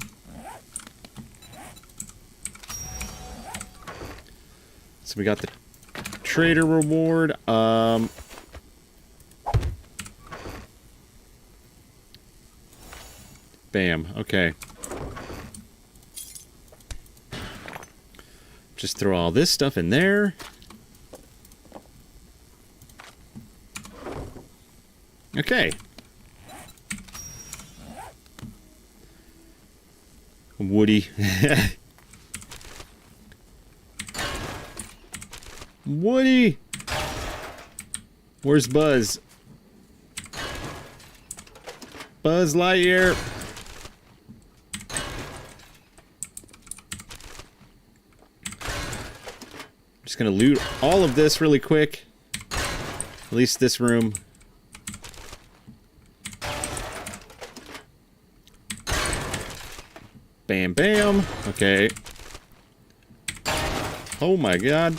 S1: So we got the trader reward. Bam. Okay. Just throw all this stuff in there. Okay. Woody. Woody! Where's Buzz? Buzz Lightyear! Just gonna loot all of this really quick. At least this room. Bam, bam. Okay. Oh my god.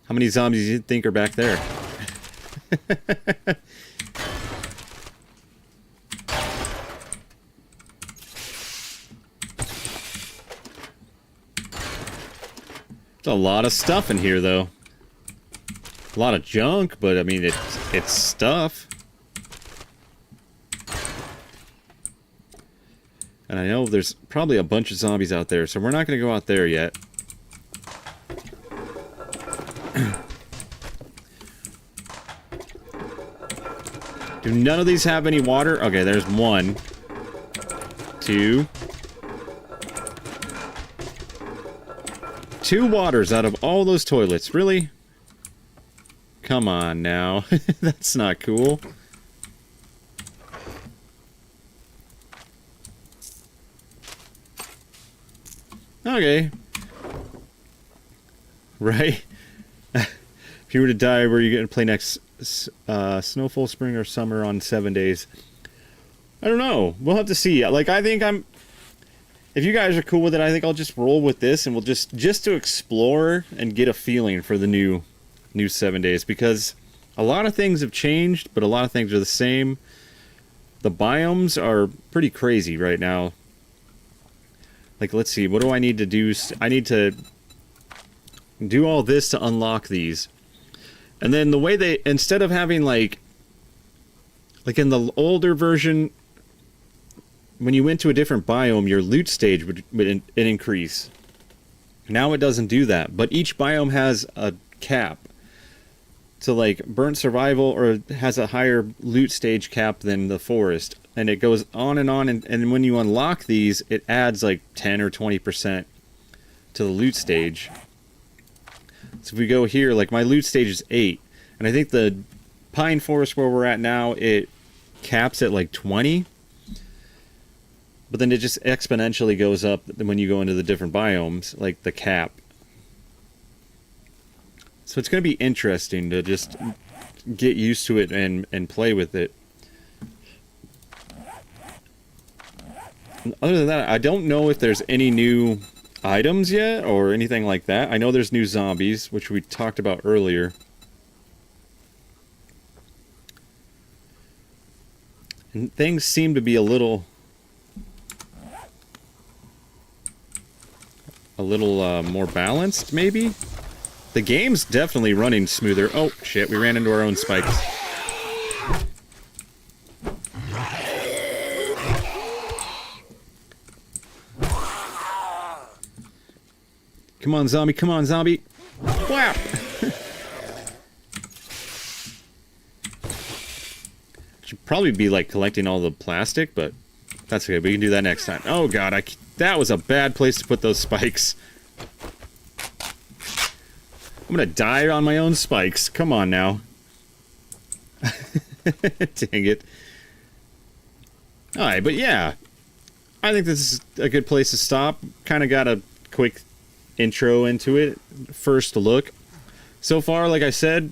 S1: How many zombies do you think are back there? There's a lot of stuff in here, though. A lot of junk, but I mean, it's stuff. And I know there's probably a bunch of zombies out there, so we're not going to go out there yet. Do none of these have any water? Okay, there's one. Two. Two waters out of all those toilets. Really? Come on now. That's not cool. Okay. Right? If you were to die, where are you going to play next? Snowfall, spring, or summer on 7 days? I don't know. We'll have to see. Like, I think I'm... If you guys are cool with it, I think I'll just roll with this, and we'll just to explore and get a feeling for the new 7 days, because a lot of things have changed, but a lot of things are the same. The biomes are pretty crazy right now. Like, let's see, what do I need to do? I need to do all this to unlock these. And then the way they, instead of having like in the older version, when you went to a different biome, your loot stage would increase. Now it doesn't do that, but each biome has a cap. So like burnt survival or has a higher loot stage cap than the forest, and it goes on, and when you unlock these, it adds like 10 or 20% to the loot stage. So if we go here, like my loot stage is 8, and I think the pine forest where we're at now, it caps at like 20. But then it just exponentially goes up when you go into the different biomes, like the cap. So it's going to be interesting to just get used to it and play with it. And other than that, I don't know if there's any new items yet or anything like that. I know there's new zombies, which we talked about earlier. And things seem to be a little more balanced, maybe? The game's definitely running smoother. Oh, shit, we ran into our own spikes. Come on, zombie, come on, zombie. Wow! Should probably be, like, collecting all the plastic, but that's okay. We can do that next time. Oh, God, that was a bad place to put those spikes. I'm gonna die on my own spikes. Come on now. Dang it. Alright, but yeah. I think this is a good place to stop. Kind of got a quick intro into it. First look. So far, like I said,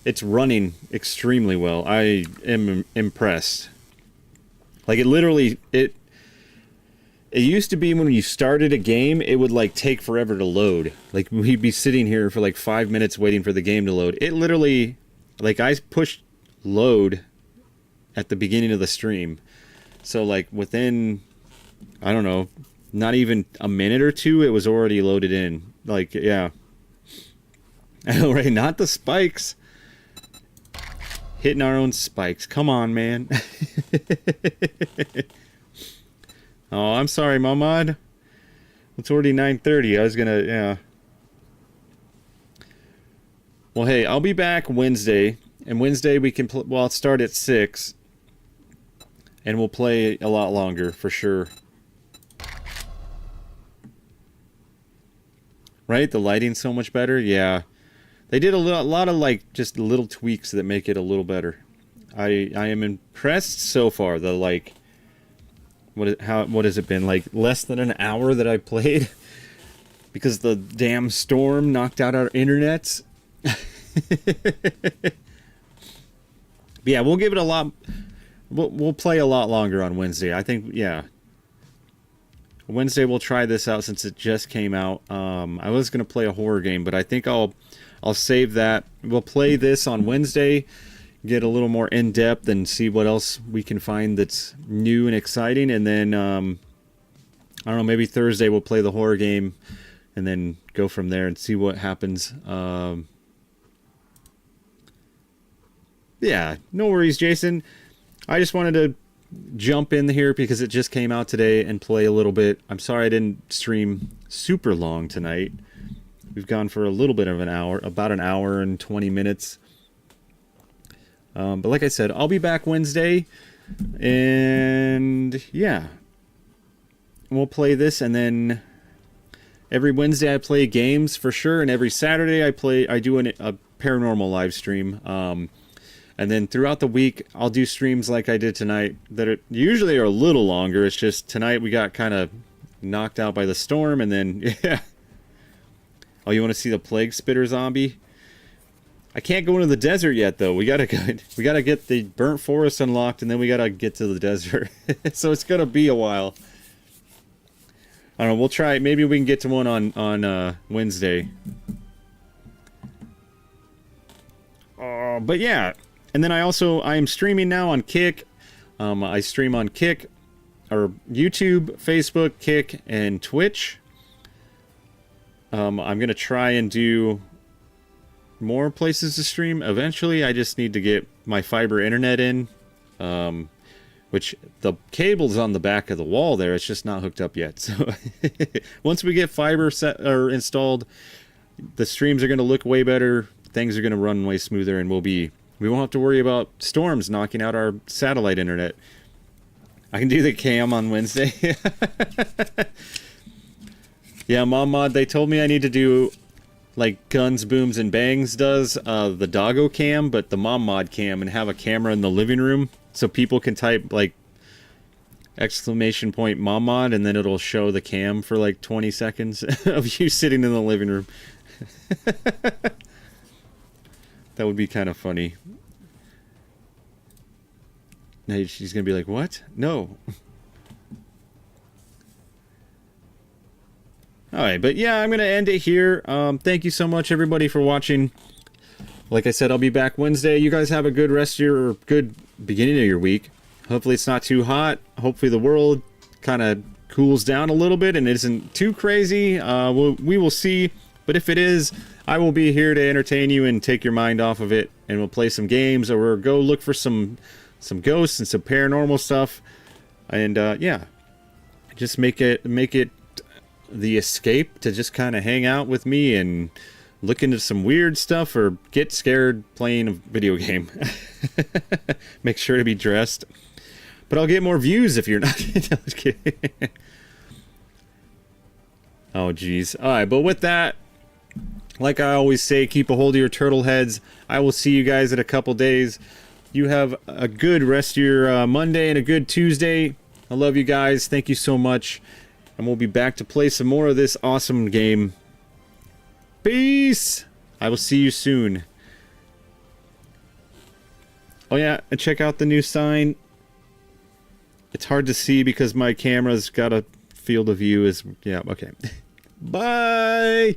S1: it's running extremely well. I am impressed. Like, it literally... It used to be when you started a game, it would, like, take forever to load. Like, we'd be sitting here for, like, 5 minutes waiting for the game to load. It literally... Like, I pushed load at the beginning of the stream. So, like, within... I don't know, not even a minute or two, it was already loaded in. Like, yeah. Right, not the spikes. Hitting our own spikes. Come on, man. Oh, I'm sorry, Mamad. It's already 9:30. I was gonna, yeah. Well, hey, I'll be back Wednesday. And Wednesday we can, well, I'll start at 6. and we'll play a lot longer for sure. Right? The lighting's so much better. Yeah. They did a lot of like just little tweaks that make it a little better. I am impressed so far. The like what has it been, like less than an hour that I played because the damn storm knocked out our internets. Yeah, we'll give it a lot. We'll play a lot longer on Wednesday. I think, yeah. Wednesday we'll try this out since it just came out. I was gonna play a horror game, but I think I'll save that. We'll play this on Wednesday, get a little more in depth, and see what else we can find that's new and exciting. And then I don't know, maybe Thursday we'll play the horror game, and then go from there and see what happens. Yeah, no worries, Jason. I just wanted to jump in here because it just came out today and play a little bit. I'm sorry I didn't stream super long tonight. We've gone for a little bit of an hour, about an hour and 20 minutes. But like I said, I'll be back Wednesday, and yeah, we'll play this. And then every Wednesday I play games for sure, and every Saturday I do a paranormal live stream. And then throughout the week, I'll do streams like I did tonight that usually are a little longer. It's just tonight we got kind of knocked out by the storm, and then, yeah. Oh, you want to see the plague spitter zombie? I can't go into the desert yet, though. We gotta get the burnt forest unlocked, and then we gotta get to the desert. So it's gonna be a while. I don't know. We'll try. Maybe we can get to one on Wednesday. But yeah. And then I am streaming now on Kick. I stream on Kick, or YouTube, Facebook, Kick, and Twitch. I'm going to try and do more places to stream eventually. I just need to get my fiber internet in, which the cable's on the back of the wall there. It's just not hooked up yet. So once we get fiber set or installed, the streams are going to look way better. Things are going to run way smoother, and we won't have to worry about storms knocking out our satellite internet. I can do the cam on Wednesday. Yeah, Mom Mod, they told me I need to do like Guns, Booms, and Bangs does, the doggo cam, but the Mom Mod cam, and have a camera in the living room so people can type like ! Mom Mod, and then it'll show the cam for like 20 seconds of you sitting in the living room. That would be kind of funny. Now she's going to be like, what? No. Alright, but yeah, I'm going to end it here. Thank you so much, everybody, for watching. Like I said, I'll be back Wednesday. You guys have a good rest of your, or good beginning of your week. Hopefully it's not too hot. Hopefully the world kind of cools down a little bit and it isn't too crazy. We will see. But if it is, I will be here to entertain you and take your mind off of it. And we'll play some games, or we'll go look for some ghosts and some paranormal stuff. And yeah, just make it the escape to just kind of hang out with me and look into some weird stuff, or get scared playing a video game. Make sure to be dressed. But I'll get more views if you're not. No, just kidding. Oh, geez. Alright, but with that, like I always say, keep a hold of your turtle heads. I will see you guys in a couple days. You have a good rest of your Monday and a good Tuesday. I love you guys. Thank you so much. And we'll be back to play some more of this awesome game. Peace! I will see you soon. Oh yeah, and check out the new sign. It's hard to see because my camera's got a field of view. Yeah, okay. Bye!